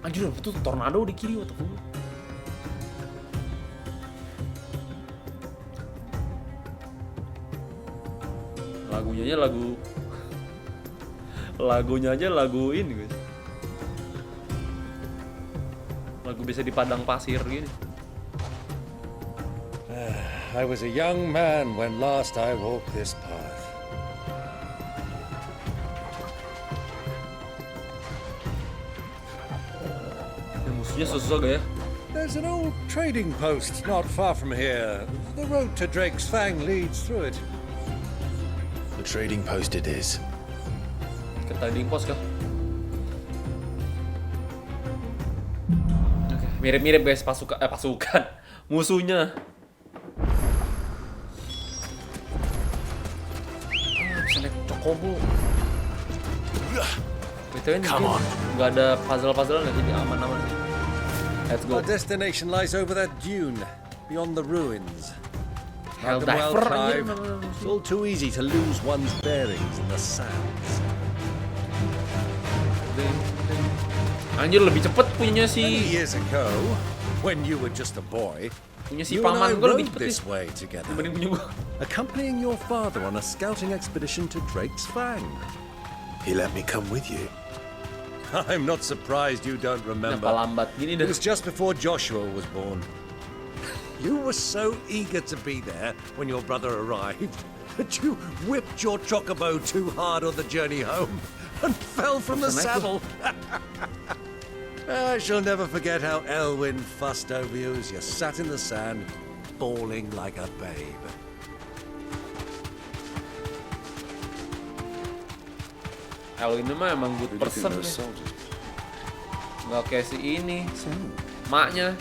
Anjir, itu tornado di kiri, what the fuck. Lagunya aja lagu ini guys. Lagu bisa di padang pasir gini. I was a young man when last I walked this path. Musuhnya susah gak ya? There's an old trading post not far from here. The road to Drake's Fang leads through it. The trading post it is. Ke trading post kah? Oke, mirip-mirip guys pasukan. Musuhnya. Bisa naik Chocobo. BTW ini nggak ada puzzle-puzzle nggak, jadi aman-aman. Let's go. Our destination lies over that dune, beyond the ruins. Hell Mark them well, diver, Clive. anjir. It's all too easy to lose one's bearings in the sands. Anjir, lebih cepet punyanya si... Many years ago, when you were just a boy, punya si you and I paman gue lebih rode cepet this nih way together, dibanding punya gue. accompanying your father on a scouting expedition to Drake's Fang. He let me come with you. I'm not surprised you don't remember. Kenapa lambat gini It dah? was just before Joshua was born. You were so eager to be there when your brother arrived that you whipped your chocobo too hard on the journey home and fell from the saddle. I shall never forget how Elwyn fussed over you as you sat in the sand, bawling like a babe. Elwyn mah emang good person ya. Nggak kayak si ini, maknya.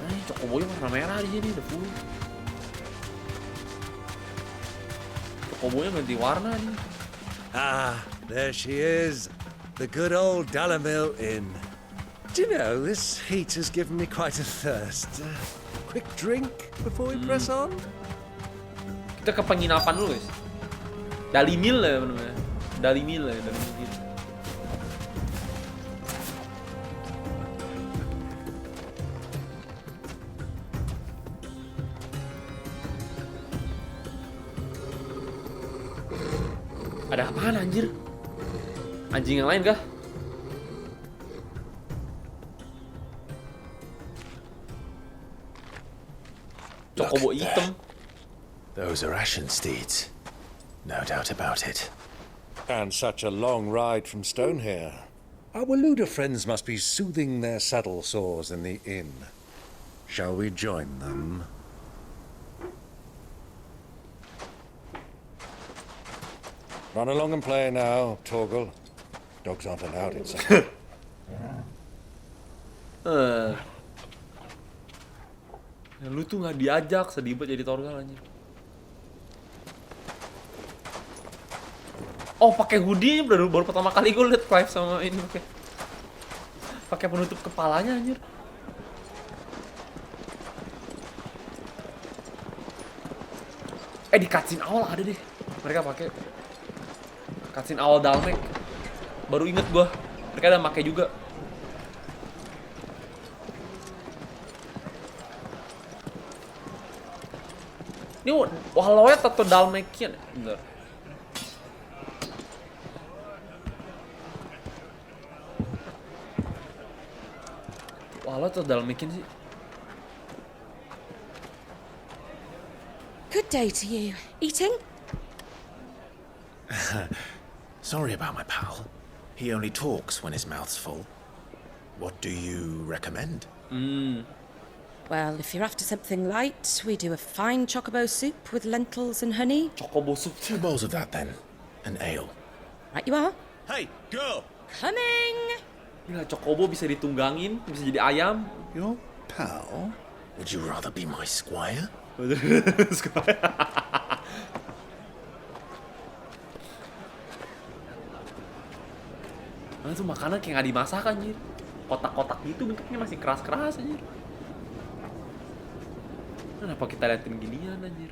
Ini Chocobonya warna merah di sini, udah full. Chocobonya ganti warna nih. Ah, there she is, the good old Dalamil Inn. Do you know, this heat has given me quite a thirst. Quick drink before we press on? Kita ke penginapan dulu guys. Dalimil ya namanya. Dalimil. Ada apaan anjir? Anjing yang lain kah? Chocobo hitam. Those are ashen steeds. No doubt about it. And such a long ride from Stone here. Our Luda friends must be soothing their saddle sores in the inn. Shall we join them? Run along and play now, Torgal. Dogs aren't allowed inside. Ya, lu tuh nggak diajak, sedih banget jadi Torgal anjir. Oh, pakai hoodie baru pertama kali gue liat Clive sama ini pakai penutup kepalanya anjir. Di cutscene awal ada deh. Mereka pakai cutscene awal Dhalmek. Baru inget gua. Mereka ada pakai juga. Ini Wahlowet atau Dhalmekian? Bentar. Wahlowet atau Dhalmekian sih? Good day to you. Eating? Sorry about my pal. He only talks when his mouth's full. What do you recommend? Well, if you're after something light, we do a fine chocobo soup with lentils and honey. Chocobo soup. 2 bowls of that then. An ale. Right you are. Hey, girl! Coming! Gila, chocobo bisa ditunggangin, bisa jadi ayam. Your pal? Would you rather be my squire? Nah, itu makanan kayak nggak dimasak anjir. Kotak-kotak gitu bentuknya masih keras-keras anjir. Kenapa kita liatin ginian anjir?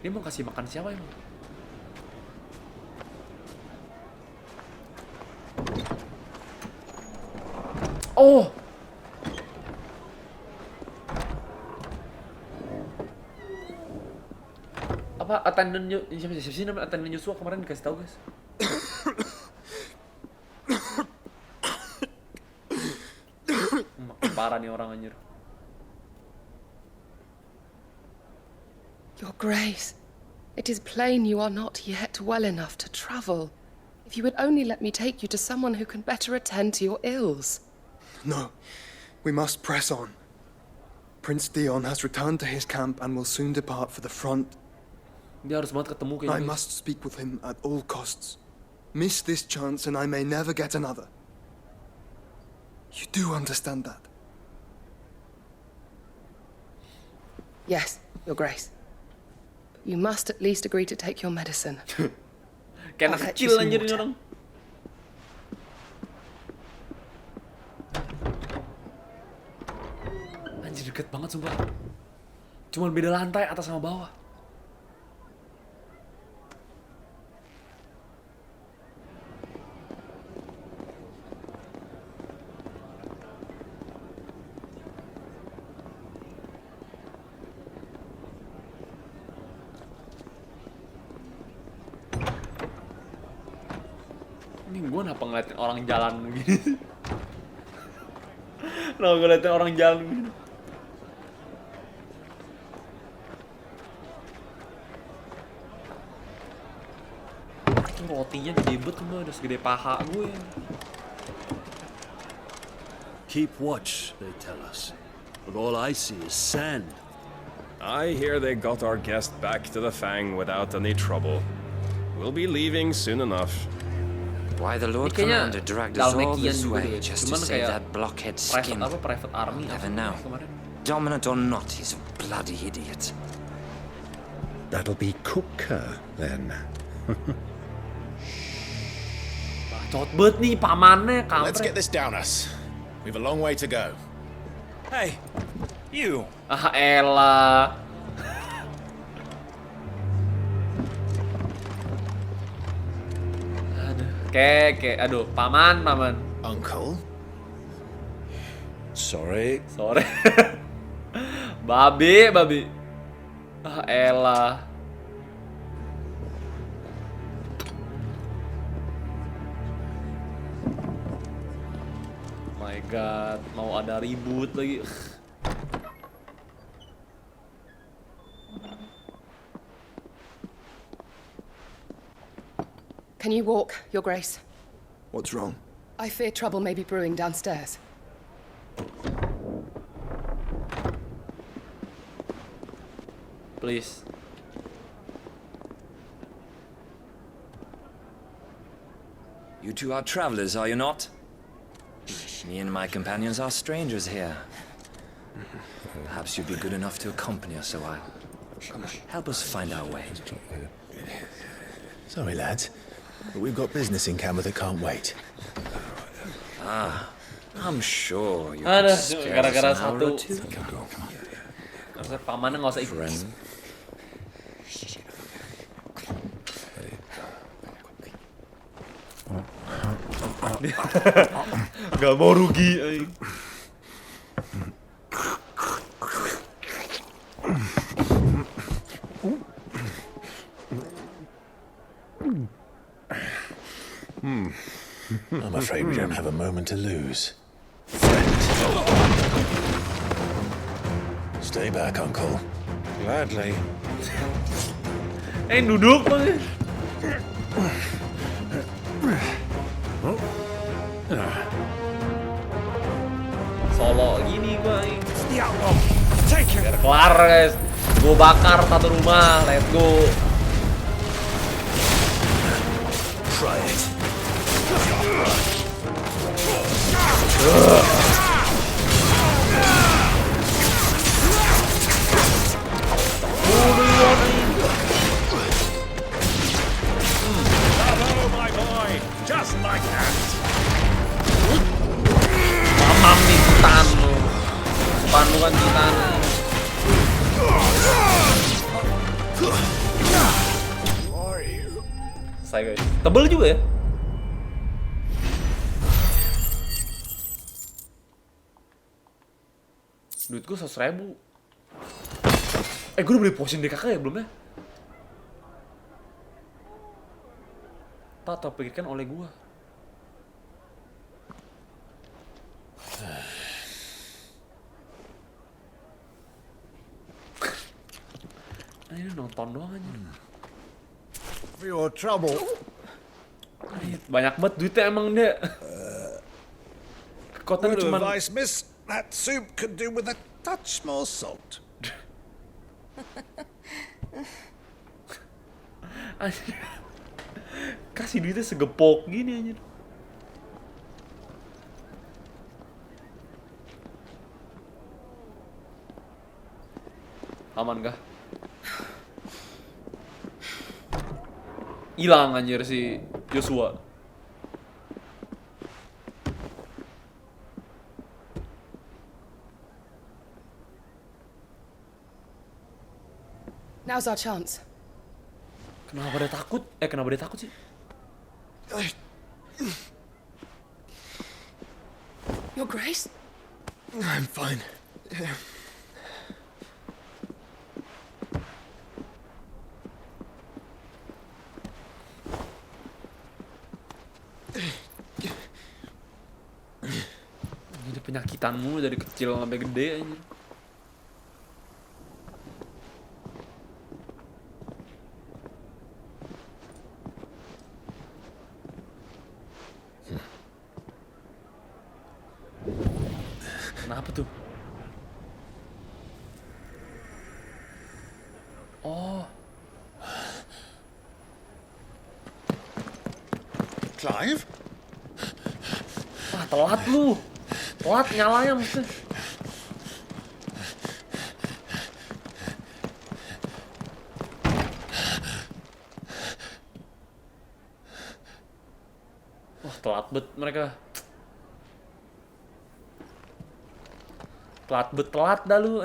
Dia mau kasih makan siapa emang? Oh! Apa attendant siapa sih namanya attendant Yusua kemarin dikasih tahu guys. Makin parah nih orang anjir. Your Grace, it is plain you are not yet well enough to travel. If you would only let me take you to someone who can better attend to your ills. No, we must press on. Prince Dion has returned to his camp and will soon depart for the front. Dia harus banget ketemu kayaknya. I must speak with him at all costs. Miss this chance and I may never get another. You do understand that? Yes, Your Grace. But you must at least agree to take your medicine. Kayak anak kecil anjir ini orang. Anjir deket banget sumpah. Cuman beda lantai atas sama bawah. Ini gue kenapa ngeliatin orang jalan begini? Kenapa gue ngeliatin orang jalan begini? Itu rotinya jebet tuh udah segede paha gue. Keep watch, they tell us. But all I see is sand. I hear they got our guest back to the Fang without any trouble. We'll be leaving soon enough. Why the Lord Commander dragged us all this way just to save that blockhead skin? Private army. Never know. Dominant or not, he's a bloody idiot. That'll be Kupka, then. Bacot banget nih pamannya, kampret. Let's get this down us. We've a long way to go. Hey, you. Ah elah. Aduh, paman. Uncle? Sorry. Babi. Ah elah. My god, mau ada ribut lagi. Can you walk, Your Grace? What's wrong? I fear trouble may be brewing downstairs. Please. You two are travelers, are you not? Me and my companions are strangers here. Perhaps you'd be good enough to accompany us a while. Help us find our way. Sorry, lads, but we've got business in camera that can't wait. Ah, I'm sure you Ada, could spare us gara-gara an hour or satu. two. Harusnya pamannya nggak usah ikut. Friend. Gak mau rugi. I'm afraid we don't have a moment to lose. Stay back, Uncle. Gladly. Duduk lagi. Solo gini gua. Biar kelar guys. Gua bakar satu rumah. Let's go. Try it. Bravo, my boy! Just like that! Mamam nih titan lu. Depan lu kan titan. Selesai guys. Tebel juga ya. Duit gue 100.000. Gue udah beli potion DKK ya belum ya? Tak terpikirkan oleh gue. Ini nonton doang aja. For your trouble. Banyak banget duitnya emang dia. Kekuatan Would cuman advise, miss, that soup could do with a touch more salt. kasih duitnya segepok gini aja. Aman kah? Hilang anjir si Joshua. Now's our chance. Kenapa dia takut? Kenapa dia takut sih? Your Grace? I'm fine. Jadi penyakitanmu dari kecil sampai gede aja. Kenapa tuh? Oh. Clive? Wah, telat lu. Telat nyalanya mesti. Wah, telat bet mereka. Telat dah lu.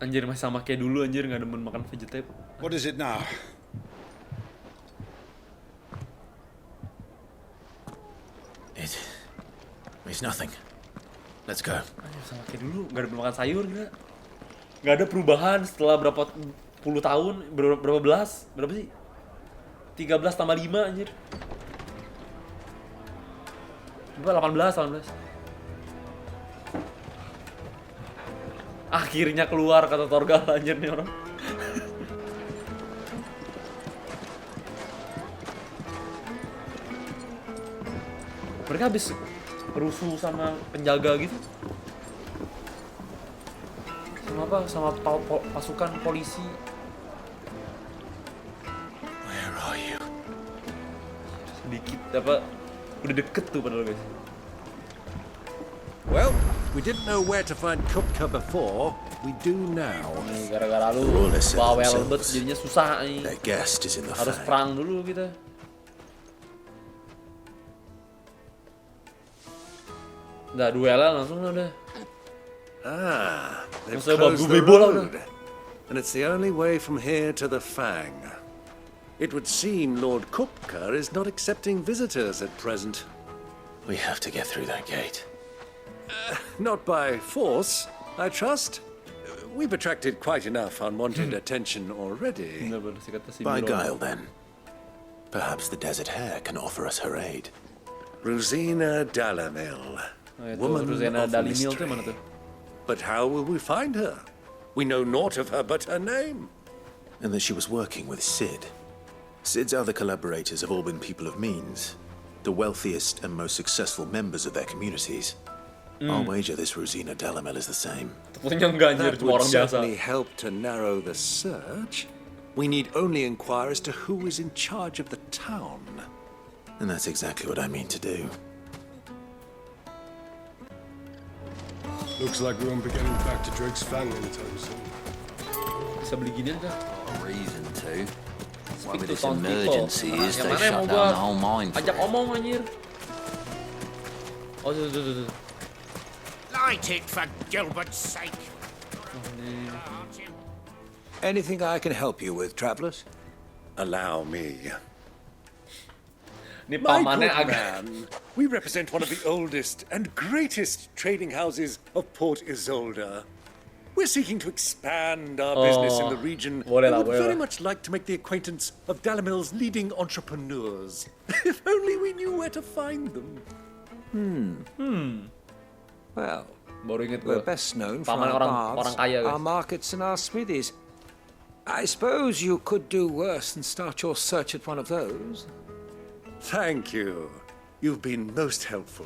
Anjir masih sama kayak dulu anjir, nggak demen makan vegetable. What is it now? It's nothing. Let's go. Anjir sama kayak dulu, nggak demen makan sayur nggak ada perubahan setelah berapa puluh tahun, berapa sih? 13 tambah 5 anjir. Coba 18. Akhirnya keluar kata Torgal anjir nih orang. Mereka habis rusuh sama penjaga gitu. Sama apa? Sama pasukan polisi. Where are you? Sedikit apa? Udah deket tuh padahal guys. Well, we didn't know where to find Kupka before. We do now. Nih gara-gara lu bawel bet jadinya susah nih. Their guest is in the Harus fang. perang dulu kita. Udah duelan langsung udah. Ah, they've Masa closed babu the bebo lah udah. road. And it's the only way from here to the Fang. It would seem Lord Kupka is not accepting visitors at present. We have to get through that gate. Not by force, I trust. We've attracted quite enough unwanted attention already. By guile, then. Perhaps the desert hare can offer us her aid. Rosina Dhalmekia, woman Rosina of Dhalmekia tuh mystery. mana tuh? But how will we find her? We know naught of her but her name. And that she was working with Sid. Sid's other collaborators have all been people of means, the wealthiest and most successful members of their communities. I'll wager this Rosina Dhalmekia is the same. That would certainly help to narrow the search. We need only inquire as to who is in charge of the town. And that's exactly what I mean to do. Looks like we won't be getting back to Drake's Fang anytime soon. Bisa beli ginian kah? Reason to. Speak With to this town emergency people. is Yang they mana yang shut mau down gua the whole mine for ajak it. omong anjir. Oh tuh. Light it for Gilbert's sake. Anything I can help you with, travelers? Allow me. Ini My pamannya good agak. man, we represent one of the oldest and greatest trading houses of Port Isolde. We're seeking to expand our business in the region and would very much like to make the acquaintance of Dhalmekia's leading entrepreneurs. If only we knew where to find them. Well, Baru inget we're gua. best known for Paman our orang baths, kaya guys. our markets, and our smithies. I suppose you could do worse than start your search at one of those. Thank you. You've been most helpful.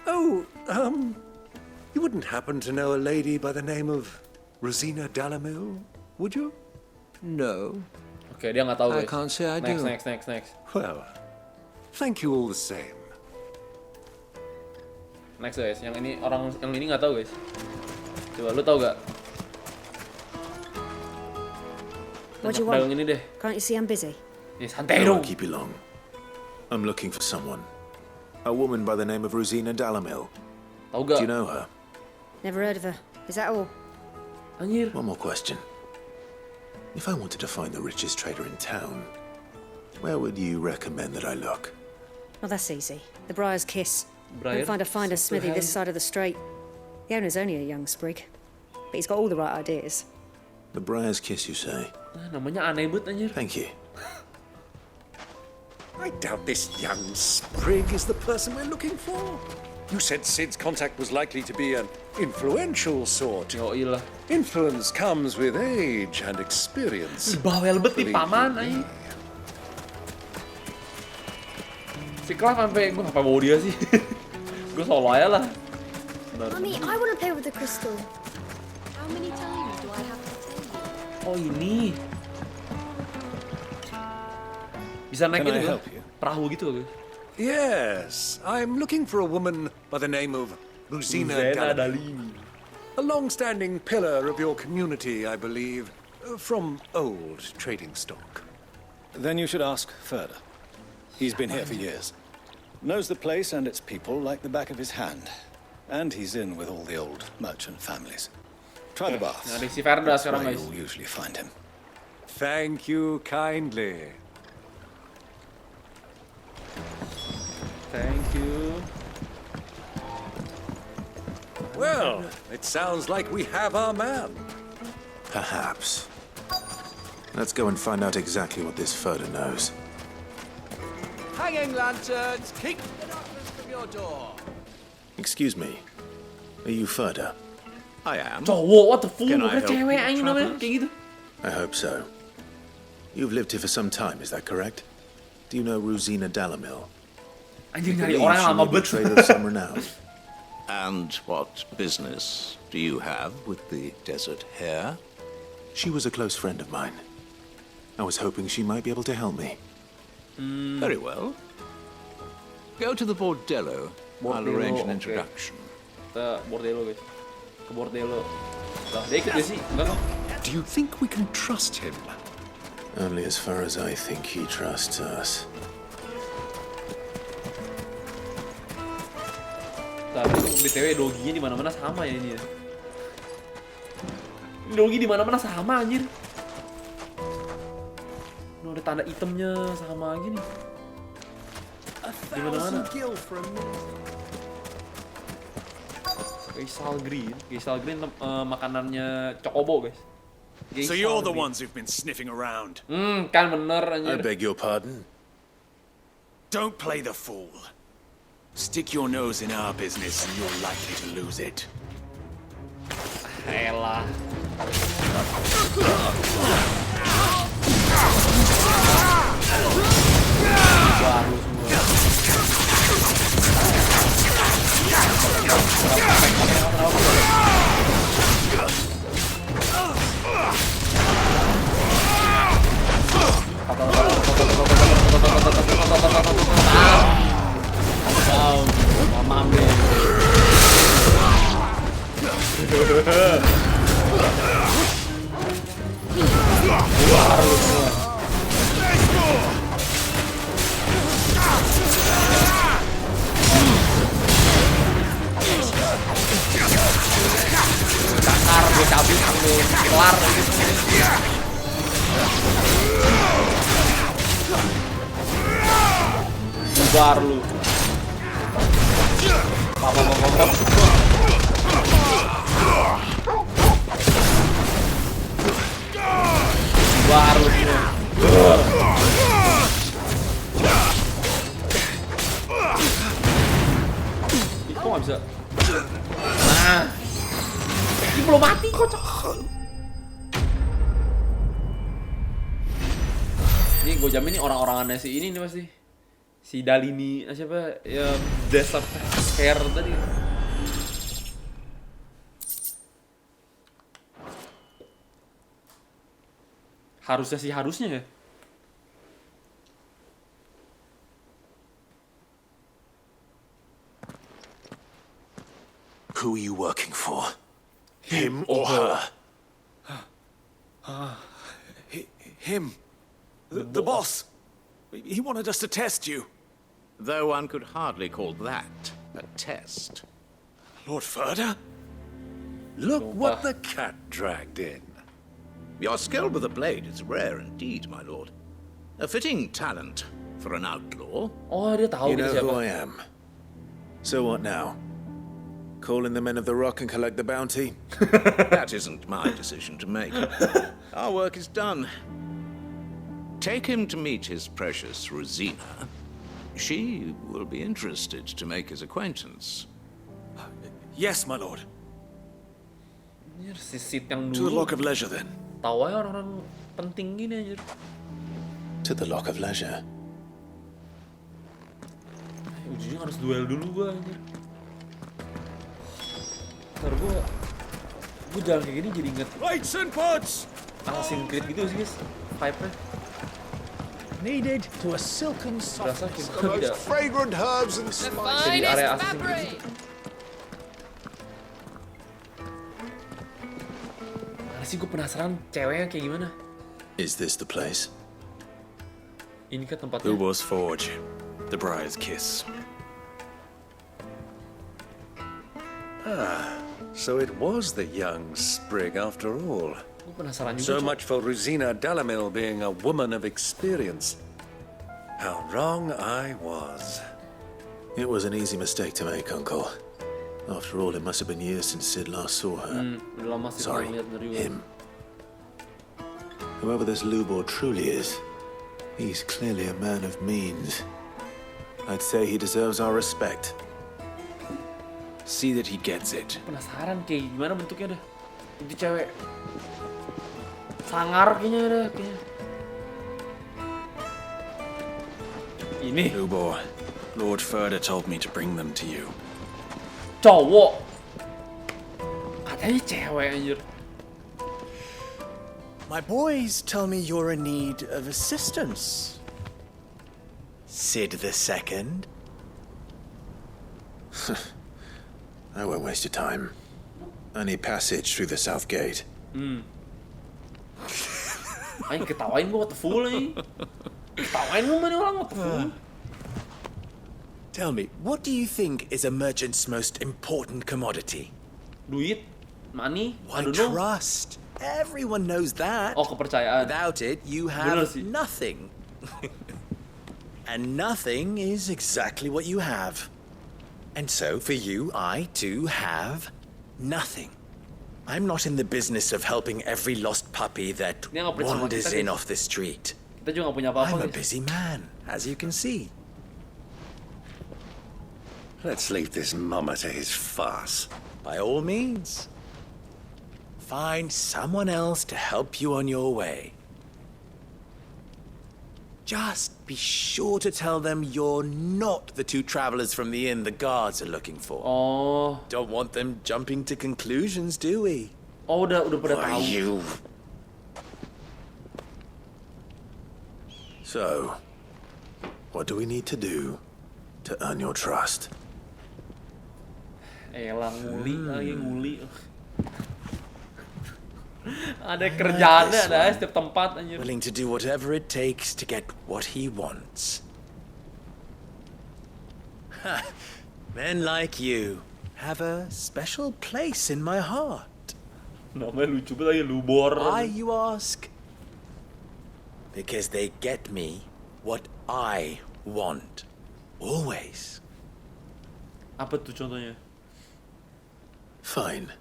Oh, you wouldn't happen to know a lady by the name of Rosina Dhalmekia, would you? No. Oke, dia nggak tahu I guys. can't say I do. Next. Well, thank you all the same. Next guys, yang ini nggak tahu guys. Coba lu tahu gak? What do you Dagang want? ini deh. Can't you see I'm busy? Ya santai I dong. won't keep you long. I'm looking for someone. A woman by the name of Rosina Dhalmekia. Tahu gak? Do you know her? Never heard of her. Is that all? Anjir. One more question. If I wanted to find the richest trader in town, where would you recommend that I look? Well, that's easy. The Briar's Kiss. Briar? You'll find a finer smithy this side of the strait. The owner's only a young sprig, but he's got all the right ideas. The Briar's Kiss, you say? Namanya aneh banget anjir. Thank you. I doubt this young sprig is the person we're looking for. You said Sid's contact was likely to be an influential sort. Influence comes with age and experience. Bawel bet nih paman anjir. Si Clive sampai gue apa bawa dia sih? Gue solo aja lah. Mummy, I want to play with the crystal. How many times do I have to tell you? Oh ini. Bisa naik Can I gitu help you? Perahu gitu guys. Yes, I'm looking for a woman by the name of Rosina Rosina Dhalmekia. A long-standing pillar of your community, I believe, from old trading stock. Then you should ask further. He's been here for years. Knows the place and its people like the back of his hand. And he's in with all the old merchant families. Try the baths. Nah, di si Verda That's sekarang where guys. you'll usually find him. Thank you kindly. Thank you. Well, it sounds like we have our man. Perhaps. Let's go and find out exactly what this Ferda knows. Hanging lanterns, keep the darkness from your door. Excuse me. Are you Ferda? I am. Cowok, what the fuck? Can I Bukan help cewek you, anjing namanya travelers? kayak gitu. I hope so. You've lived here for some time, is that correct? Do you know Rosina Dhalmekia? Anjing I nyari believe orang she lama may be a bet. trader of some renown. And what business do you have with the desert hare? She was a close friend of mine. I was hoping she might be able to help me. Very well. Go to the bordello. I'll Bordello, arrange an okay. introduction. Kita bordello guys. Ke bordello. Lah, dia ikut gak sih? Enggak kan? Do you think we can trust him? Only as far as I think he trusts us. Tapi BTW doginya di mana-mana sama ya ini ya. Dogi di mana-mana sama anjir. Ini ada tanda itemnya sama gini. Di mana-mana. Geisal green makanannya Chocobo guys. So you're the ones who've been sniffing around. Kan bener anjir. I beg your pardon? Don't play the fool. Stick your nose in our business and you're likely to lose it. Elah. Baru Mamam deh. Cakar gue cabut lu kelar bubar lu. Baru semua. Kok nggak bisa? Nah, ini belum mati kocok. Ini gue jamin nih orang-orangannya si ini nih pasti. Si Dalini, siapa ya desert hair tadi. Harusnya ya. Who are you working for? Him or her? Him. The boss. He wanted us to test you. Though one could hardly call that a test. Lord Ferda? Look what the cat dragged in. Your skill with the blade is rare indeed, my lord. A fitting talent for an outlaw. Oh, dia tahu You know siapa. who I am. So what now? Call in the men of the rock and collect the bounty? That isn't my decision to make. Our work is done. Take him to meet his precious Rosina. She will be interested to make his acquaintance. Yes, my lord. Anjir, si Sid yang To the dulu. Lock of Leisure, then. Tahu aja orang-orang penting gini anjir. To the Lock of Leisure. Ujungnya harus duel dulu gua anjir. Ntar gua jalan kayak gini jadi inget Lights and buds! Assassin's Creed gitu sih guys. Vibe-nya. Needed to a silken Berasa softness. kita tidak Fragrant herbs and jadi area Assassin's Creed gitu. Mana sih gue penasaran ceweknya kayak gimana. Is this the place? Ini kan tempatnya. Ubos Forge. The Briar's Kiss. So it was the young sprig after all. Gue penasaran juga. So Cok. much for Rosina Dhalmekia being a woman of experience. How wrong I was. It was an easy mistake to make, Uncle. After all, it must have been years since Sid last saw her. Udah lama sih Sorry, lihat dari him. Whoever this Lubor truly is, he's clearly a man of means. I'd say he deserves our respect. See that he gets it. Penasaran kayak gimana bentuknya dah. Itu cewek sangar kayaknya dah kayaknya. Ini. Ubo, Lord Ferda told me to bring them to you. Cowok. Katanya cewek anjir. My boys tell me you're in need of assistance. Sid II? I won't waste your time. I need passage through the south gate. Ayo ketawain gua what the fool nih. Ketawain lu mana orang what the fool. Tell me, what do you think is a merchant's most important commodity? Duit, money, Why, I don't know. trust. Everyone knows that. Oh, kepercayaan. Without it, you Bener have sih. nothing. And nothing is exactly what you have. And so, for you, I too have nothing. I'm not in the business of helping every lost puppy that Dia nggak percaya sama wanders kita, in guys. off the street. Kita juga nggak punya apa-apa. I'm a guys. busy man, as you can see. Let's leave this mummer to his farce. By all means. Find someone else to help you on your way. Just be sure to tell them you're not the two travelers from the inn the guards are looking for. Oh. Don't want them jumping to conclusions, do we? Oh, udah pada Why, tahu. you? So, what do we need to do to earn your trust? Elang nguli. Ada kerjaannya ada setiap tempat anjir. Willing to do whatever it takes to get what he wants. Men like you have a special place in my heart. Namanya lucu banget lagi Lubor. Why, you ask? Because they get me what I want. Always. Apa tuh contohnya? Fine.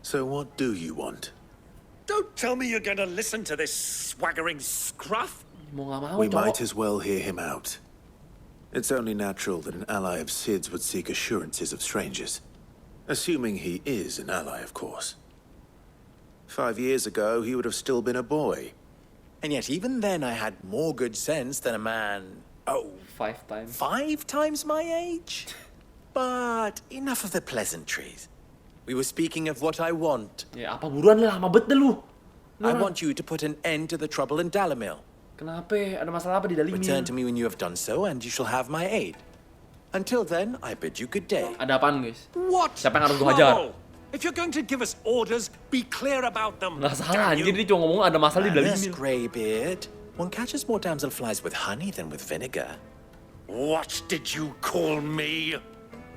So what do you want? Don't tell me you're going to listen to this swaggering scruff. Mau nggak mau, We cowok. might as well hear him out. It's only natural that an ally of Sid's would seek assurances of strangers. Assuming he is an ally, of course. 5 years ago, he would have still been a boy. And yet even then I had more good sense than a man, 5 times. 5 times my age? But enough of the pleasantries. We were speaking of what I want. Ya apa buruan lah, lama bet dah lu. I want you to put an end to the trouble in Dalamil. Kenapa? Ada masalah apa di Dalimil? Return to me when you have done so, and you shall have my aid. Until then, I bid you good day. Ada apaan, guys? What? Siapa yang harus gua hajar? If you're going to give us orders, be clear about them. Nggak salah, anjir dia cuma ngomong ada masalah di This Dalimil. greybeard, one catches more damselflies with honey than with vinegar. What did you call me?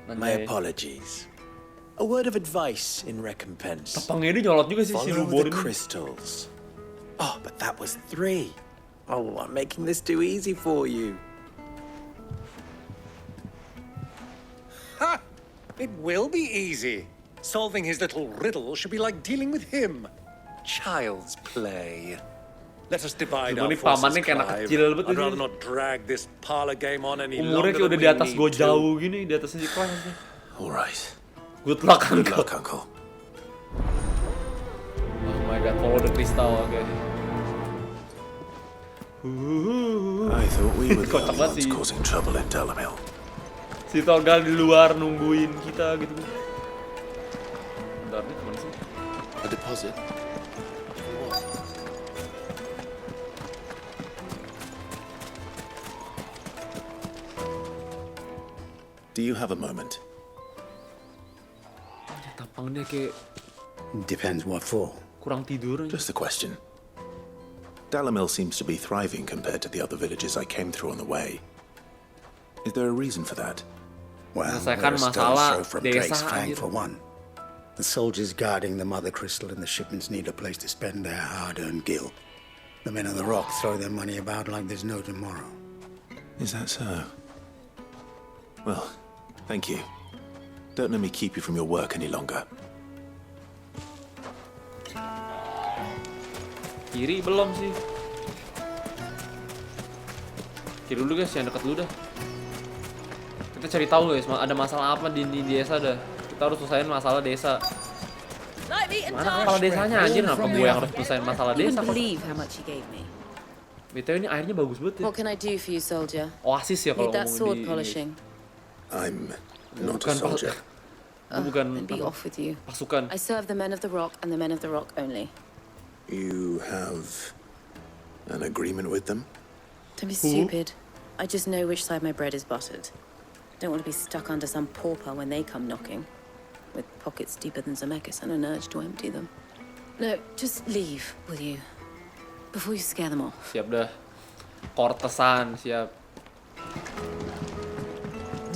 My apologies. A word of advice in recompense. Tapangnya dia nyolot juga sih si Follow Lubor the ini. crystals. Oh, but that was 3. Oh, I'm making this too easy for you. Ha! It will be easy. Solving his little riddle should be like dealing with him. Child's play. Let us divide Cuma our nih forces, pamannya kayak anak Clive. kecil banget I'd ini. rather not drag this parlor game on any Umurnya longer kayak udah than di we atas need gue to. jauh gini, di atasnya si Clive. All right. Good luck, Good Uncle. luck, Uncle. Oh my god, follow the crystal, oke. I thought we were the Kocak only banget ones sih. causing trouble in Dalamil. Si Torgal di luar nungguin kita gitu. Bentar nih, kemana sih? A deposit? Do you have a moment? Tapangnya kayak Depends what for. kurang tidur. Just a question. Dalamil seems to be thriving compared to the other villages I came through on the way. Is there a reason for that? Well, Menyelesaikan we're a stone's masalah throw from desa, Drake's Fang anjir. for one. The soldiers guarding the mother crystal and the shipments need a place to spend their hard-earned gil. The men on the rock throw their money about like there's no tomorrow. Is that so? Well, thank you. Don't let me keep you from your work any longer. Kiri belum sih. Kiri dulu guys, yang dekat dulu dah. Kita cari tahu guys, ada masalah apa di desa dah. Kita harus selesaiin masalah desa. Mana kepala desanya anjir, kenapa gue yang harus selesaiin masalah You desa? wouldn't believe how much he gave me. BTW ini airnya bagus banget ya. What can I do for you, soldier? Oasis ya kalau Need that sword ngomong di polishing. I'm not Bukan a soldier. bukan Then be off with you. pasukan. I serve the men of the rock and the men of the rock only. You have an agreement with them? Don't be stupid. I just know which side my bread is buttered. Don't want to be stuck under some pauper when they come knocking, with pockets deeper than Zemeckis and an urge to empty them. No, just leave, will you? Before you scare them off. Siap dah. Kortesan, siap.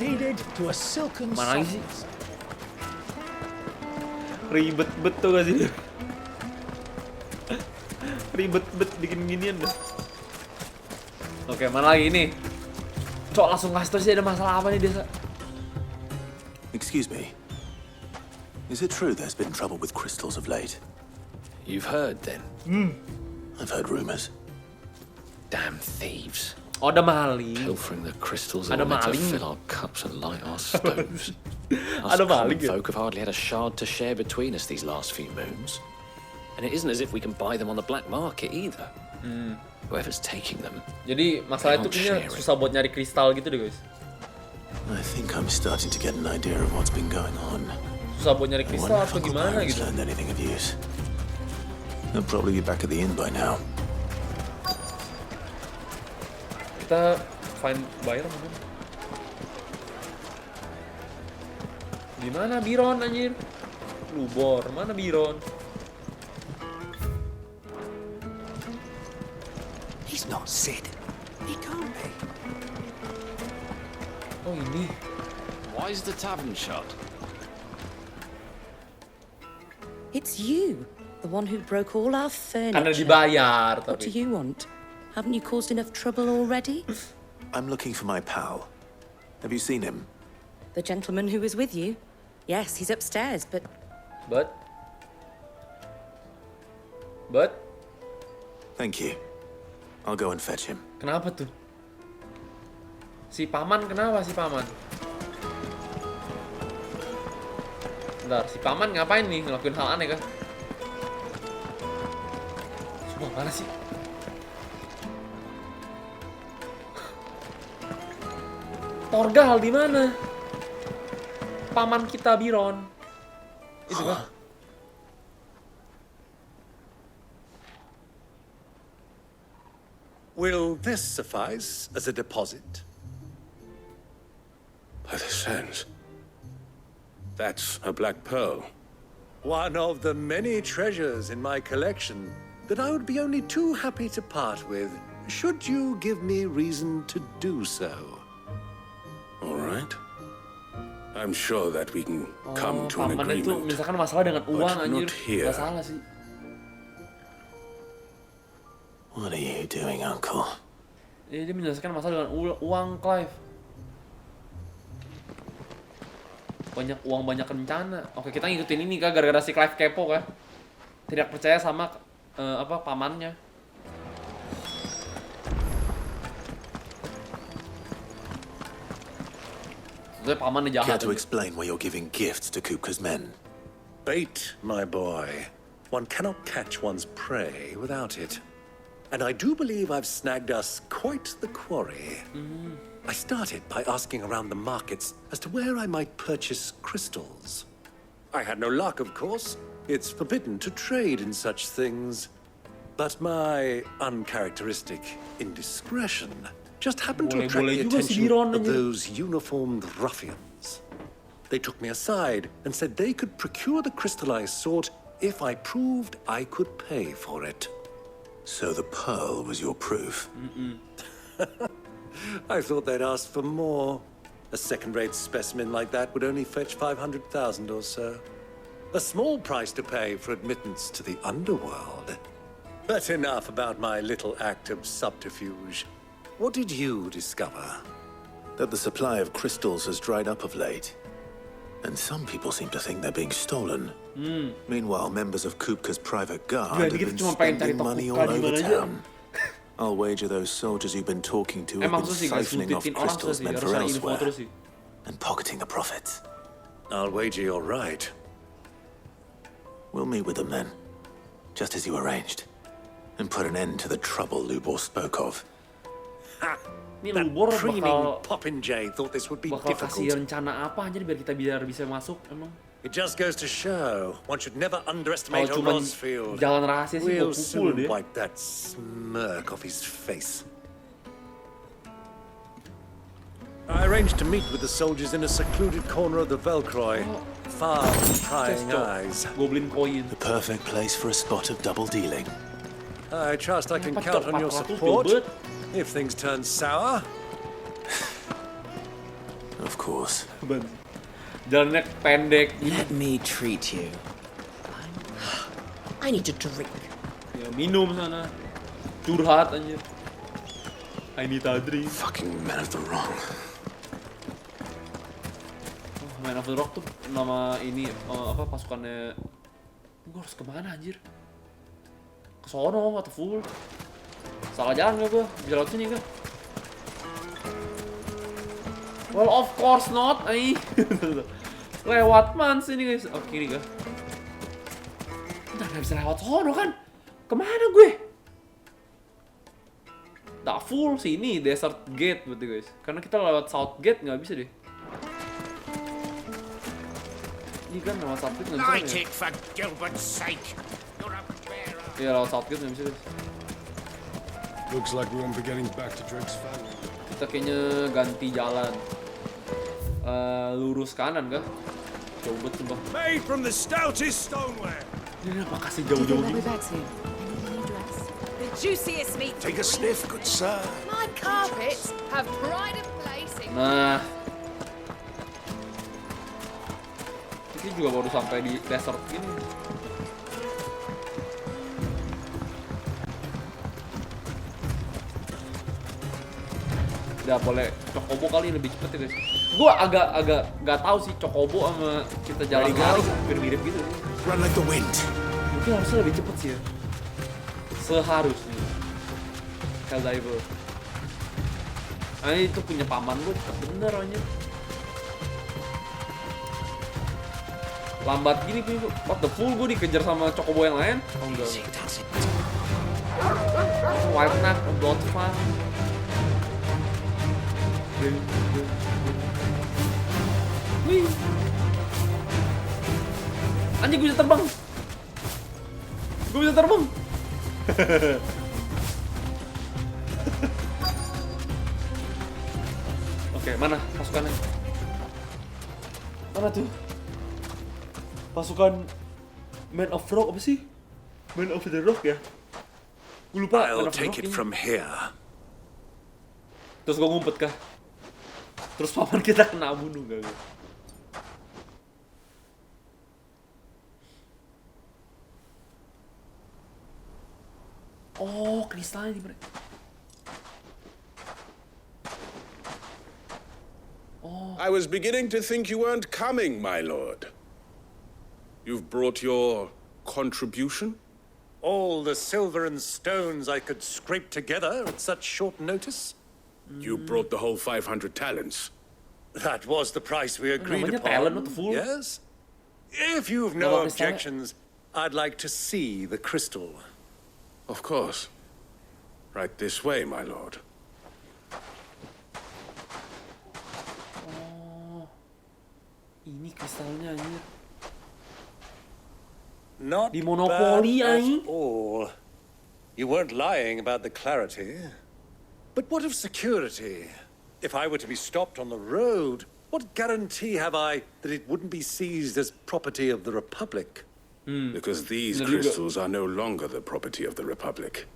Needed to a silken Mana lagi sih? softness. Ribet betul gak sih? Ribet bikin ginian dah. Oke, mana lagi ini? Cok, langsung kasih tau sih ada masalah apa nih desa. Excuse me. Is it true there's been trouble with crystals of late? You've heard then? I've heard rumors. Damn thieves. Oh, ada maling. Pilfering the crystals that Ada were meant to maling. fill our cups and light our stoves. Ada Us common maling ya? folk have hardly had a shard to share between us these last few moons. And it isn't as if we can buy them on the black market either. Whoever's taking them. Jadi masalah itu kayaknya susah buat nyari kristal gitu deh guys. I think I'm starting to get an idea of what's been going on. Susah buat nyari I kristal wonder if atau Uncle gimana Byron's gitu. learned anything of use. They'll probably be back at the inn by now. Kita find Byron mungkin. Di mana Byron anjir? Lubor, mana Byron? He's not Sid. He can't be. Oh ini. Why is the tavern shut? It's you, the one who broke all our furniture. Karena dibayar What do tapi. you want? Haven't you caused enough trouble already? I'm looking for my pal. Have you seen him? The gentleman who was with you? Yes, he's upstairs, but But Thank you. I'll go and fetch him. kenapa tuh? Si paman kenapa si paman? Bentar, si paman ngapain nih ngelakuin hal aneh kah? Sumpah mana sih? Torgal di mana? Paman kita Byron. Itu kan? Will this suffice as a deposit? By the sands. That's a black pearl. One of the many treasures in my collection that I would be only too happy to part with, should you give me reason to do so. All right. I'm sure that we can come to an Paman itu agreement. misalkan masalah dengan uang But anjir. not here. Gak salah sih. What are you doing, Uncle? Dia menjelaskan masalah dengan uang, Clive. Banyak uang, banyak rencana. Oke, kita ngikutin ini kah gara-gara si Clive kepo kah? Tidak percaya sama pamannya. Sebenarnya pamannya Care jahat. to explain why you're giving gifts to Kupka's men? Bait, my boy. One cannot catch one's prey without it. And I do believe I've snagged us quite the quarry. I started by asking around the markets as to where I might purchase crystals. I had no luck, of course. It's forbidden to trade in such things. But my uncharacteristic indiscretion just happened to attract the attention of those uniformed ruffians. They took me aside and said they could procure the crystal I sought if I proved I could pay for it. So the pearl was your proof? I thought they'd ask for more. A second-rate specimen like that would only fetch 500,000 or so. A small price to pay for admittance to the underworld. But enough about my little act of subterfuge. What did you discover? That the supply of crystals has dried up of late. And some people seem to think they're being stolen. Meanwhile, members of Kupka's private guard have been spending money all over town. I'll wager those soldiers you've been talking to have been siphoning off crystals meant for elsewhere. and pocketing the profits. I'll wager you're right. We'll meet with them then, just as you arranged, and put an end to the trouble Lubor spoke of. Ha! Ini That Lubor preening popinjay thought this would be bakal kasih difficult. rencana apa aja biar kita bisa masuk emang. It just goes to show one should never underestimate a Kalau cuma Rosfield. jalan rahasia sih We'll gua pukul soon dia. wipe that smirk off his face. I arranged to meet with the soldiers in a secluded corner of the Velcroy, far from prying eyes. Goblin coin. The perfect place for a spot of double dealing. I trust I can count on your support if things turn sour. Of course. Jalannya pendek. Let me treat you. I need to drink. Ya minum sana. Curhat anjir. I need a drink. Fucking men of the wrong. Man of the Rock tuh nama ini apa pasukannya. Gue harus kemana anjir? Ke sono atau full? Salah jalan gak gue? Bisa lewat sini gak? Well of course not, lewat man sini guys. Oh kiri gak? Udah gak bisa lewat sono kan? Kemana gue? Tak full sini, Desert Gate berarti guys. Karena kita lewat South Gate nggak bisa deh. Ini kan nama South Gate nggak bisa Light ya? it for Gilbert's sake. You're a bearer. Iya lewat South Gate nggak bisa deh. Looks like we won't be getting back to Drake's family. Kita kayaknya ganti jalan. Lurus kanan kah? Jauh banget sumpah. Made from the stoutest stoneware. Ini apa kasih jauh-jauh gini? The juiciest meat. Take a sniff, good sir. My carpets have pride of place in. Nah. Ini juga baru sampai di desert ini. Udah boleh Chocobo kali lebih cepet ya guys. Gua agak nggak tahu sih Chocobo sama kita jalan lari hampir mirip gitu. Run like the wind. Mungkin harusnya lebih cepet sih ya. Seharusnya. Helldiver. Ah itu punya paman gue cepet bener aja. Lambat gini gue. What the full gue dikejar sama Chocobo yang lain? Oh enggak. Wild Knight, Blood Fan. Wih. Anjing gue bisa terbang. Gue bisa terbang. Oke, mana pasukannya? Mana tuh? Pasukan Man of Rock apa sih? Man of the Rock ya? Gue lupa. I'll take it from here. Terus gue ngumpet kah? Terus paman kita kena bunuh gak? Oh, kristalnya di mereka. I was beginning to think you weren't coming, my lord. You've brought your contribution? All the silver and stones I could scrape together at such short notice? You brought the whole 500 talents. That was the price we agreed Namanya upon. talent, not the fool. Yes? If you've no objections, I'd like to see the crystal. Of course. Right this way, my lord. Oh, ini kristalnya anjir. Not Di Monopoly, bad anjing. at all. You weren't lying about the clarity. But what of security? If I were to be stopped on the road, what guarantee have I that it wouldn't be seized as property of the Republic? Because these crystals are no longer the property of the Republic.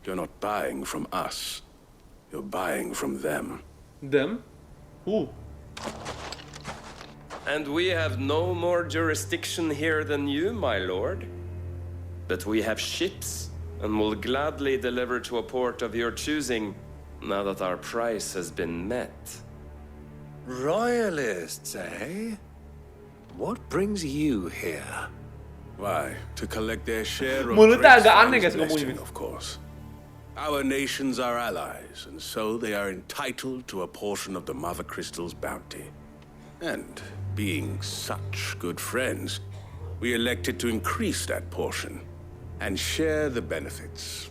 You're not buying from us. You're buying from them. Them? Who? And we have no more jurisdiction here than you, my lord. But we have ships, and will gladly deliver to a port of your choosing, now that our price has been met. Royalists, eh? What brings you here? Why? To collect their share of Mulutnya Drake's agak aneh guys blessing, ngomongnya. of course. Our nations are allies, and so they are entitled to a portion of the Mother Crystal's bounty. And being such good friends, we elected to increase that portion and share the benefits.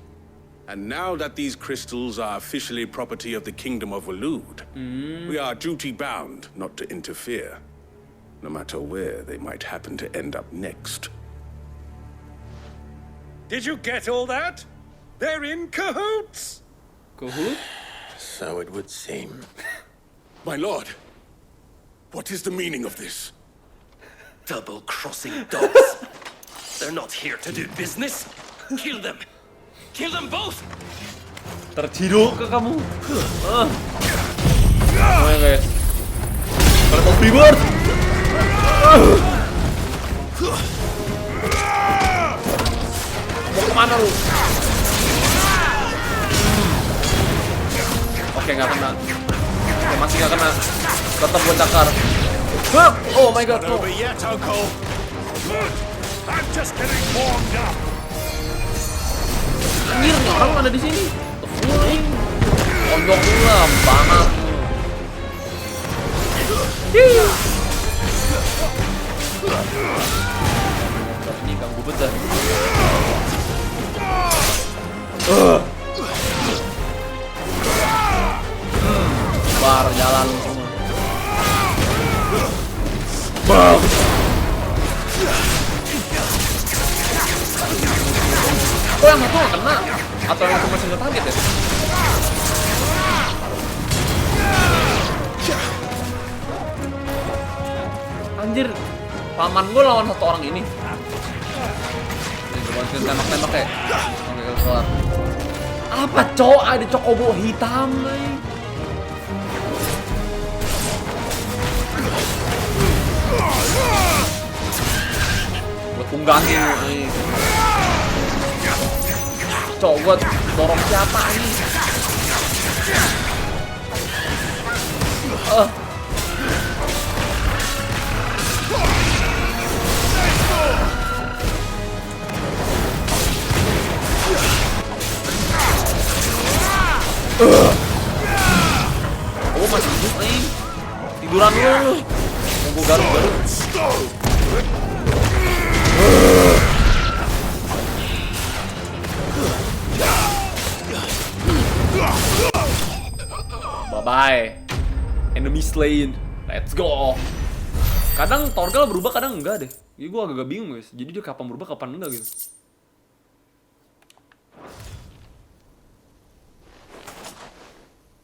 And now that these crystals are officially property of the Kingdom of Waloed, we are duty-bound not to interfere, no matter where they might happen to end up next. Did you get all that? They're in cahoots! Cahoot? So it would seem. My lord, what is the meaning of this? Double-crossing dogs. They're not here to do business. Kill them. Kill them both. Terciduk ke kamu. Oke guys. Pada mau reward. Mau kemana lu? Oke, nggak kena. Oke, masih nggak kena. Tetap buat cakar. Oh my god. Oh. Anjir, nih orang ada di sini. Ondok lah, banget. Ini ganggu betul. Bar jalan semua. Bam. Oh, yang satu nggak kena? Atau yang masih nggak target ya? Anjir, paman gue lawan satu orang ini. Ini gue bantuin tembak-tembak ya. Oke, keluar. Apa cowok ada cokobo hitam nih? Gue tunggangin nih. Cowok gue dorong siapa nih? Oh, masih hidup nih. Tiduran lu. Yang gue garuk-garuk. Bye-bye. Enemy slain. Let's go. Kadang Torgal berubah, kadang enggak deh. Jadi gue agak bingung guys. Jadi dia kapan berubah, kapan enggak gitu.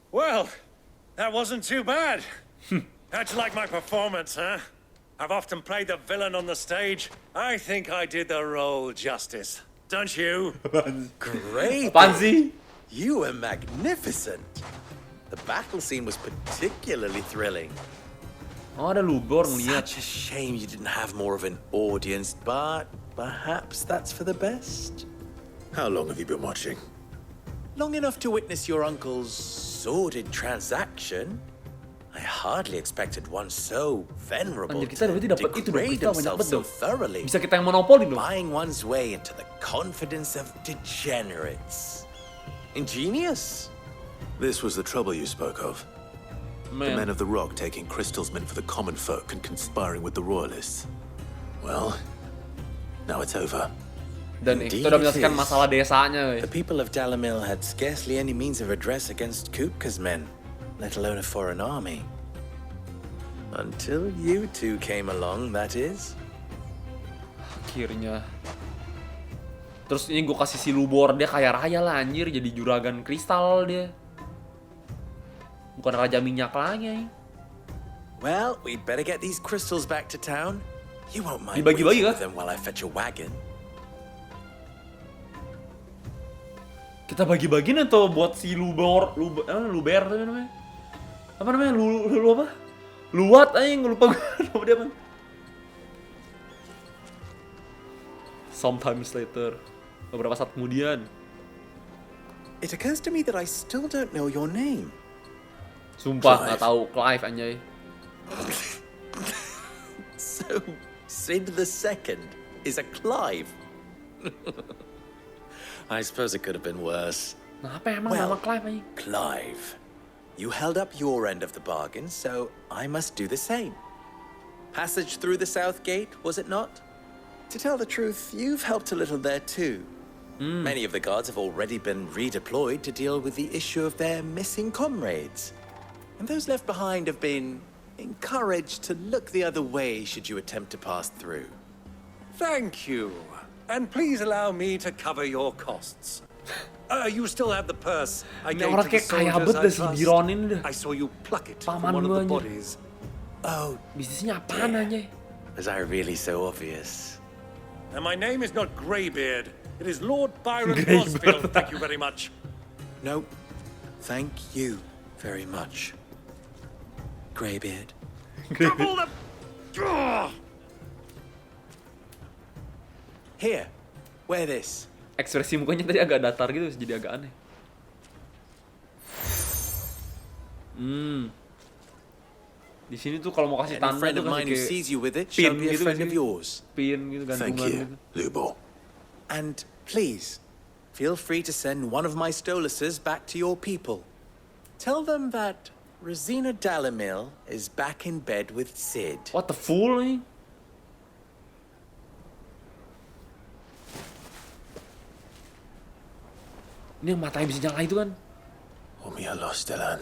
Well, that wasn't too bad. How'd you like my performance, huh? I've often played the villain on the stage. I think I did the role justice. Don't you? Great. Panzi. You were magnificent. The battle scene was particularly thrilling. Oh, ada lubor ngeliat. Such a shame you didn't have more of an audience, but perhaps that's for the best. How long have you been watching? Long enough to witness your uncle's sordid transaction. I hardly expected one so venerable Anjir, kita berarti dapat itu dong, kita banyak banget dong. thoroughly. Bisa kita yang monopoli dong. Buying one's way into the confidence of degenerates. Ingenious. This was the trouble you spoke of. The men of the Rock taking crystals meant for the common folk and conspiring with the royalists. Well, now it's over. Dan itu udah menyelesaikan masalah desanya. The people of Dhalmekia had scarcely any means of redress against Kupka's men, let alone a foreign army. Until you two came along, that is. Akhirnya. Terus ini gue kasih si Lubor, dia kaya raya lah anjir, jadi juragan kristal dia. Bukan raja minyak lagi. Well, we'd better get these crystals back to town. You won't mind Dibagi-bagi waiting kah? with them while I fetch a wagon. Kita bagi-bagiin atau buat si Luber apa namanya? Apa namanya? Lu apa? Luat aja, gue lupa gue nama dia apa. Sometimes later. Beberapa saat kemudian. It occurs to me that I still don't know your name. Sumpah nggak tahu. Clive anjay. So, Sid the Second is a Clive. I suppose it could have been worse. Kenapa emang nama Clive aja? Clive, you held up your end of the bargain, so I must do the same. Passage through the south gate, was it not? To tell the truth, you've helped a little there too. Many of the guards have already been redeployed to deal with the issue of their missing comrades. And those left behind have been encouraged to look the other way should you attempt to pass through. Thank you. And please allow me to cover your costs. You still have the purse I Ini gave orang to the kayak kaya soldiers banget I deh si trust. Byron ini dah. I saw you pluck it from Paman one of gua the anjir. bodies. Oh, bisnisnya apaan aja? was I really so obvious? And my name is not Greybeard. It is Lord Byron Rosfield. Thank you very much. No, thank you very much, Greybeard. Double the... Here, wear this. Ekspresi mukanya tadi agak datar gitu, jadi agak aneh. Di sini tuh kalau mau kasih Any tanda friend tuh of kasih mine who kayak sees you with it pin shall be a gitu friend kan of sih. yours. Pin gitu, Thank gantungan you, gitu. Lubo. And please, feel free to send one of my stoluses back to your people. Tell them that Rosina Dalamil is back in bed with Sid. What the fool nih? Ini yang matanya bisa nyala itu kan? Umi Allah Stellan.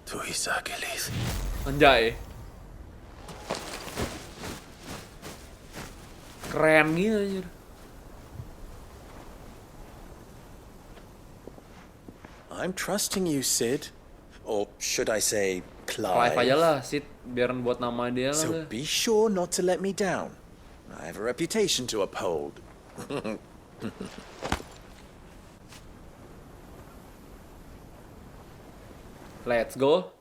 Tuhisa Gelis. Anjay. Keren gitu anjir. I'm trusting you, Sid. Or should I say, Clive Clive. aja lah, Sid. Biarin buat nama dia lah. So deh. be sure not to let me down. I have a reputation to uphold. Let's go.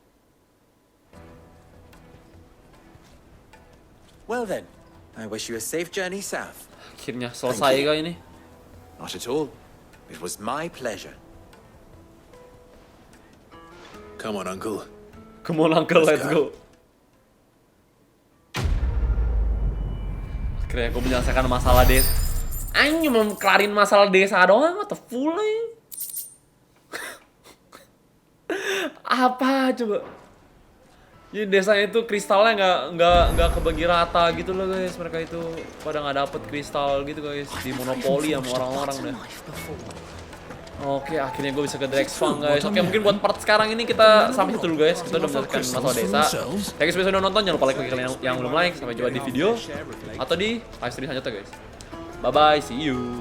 Well then, I wish you a safe journey south. Akhirnya selesai kah ini? Not at all. It was my pleasure. Come on, Uncle. Come on, Uncle, let's go. Akhirnya aku menyelesaikan masalah desa. Aing cuma kelarin masalah desa doang, what the full nih? Apa coba? Jadi desanya itu kristalnya nggak kebagi rata gitu loh guys. Mereka itu pada nggak dapet kristal gitu guys, di monopoli sama orang-orang deh. Oke, akhirnya gue bisa ke Drexfang guys. Oke, mungkin buat part sekarang ini kita sampai situ dulu guys. Kita udah menyelesaikan masalah desa. Thank you sudah nonton. Jangan lupa like bagi kalian yang belum like. Sampai jumpa di video atau di live stream selanjutnya guys. Bye bye, see you.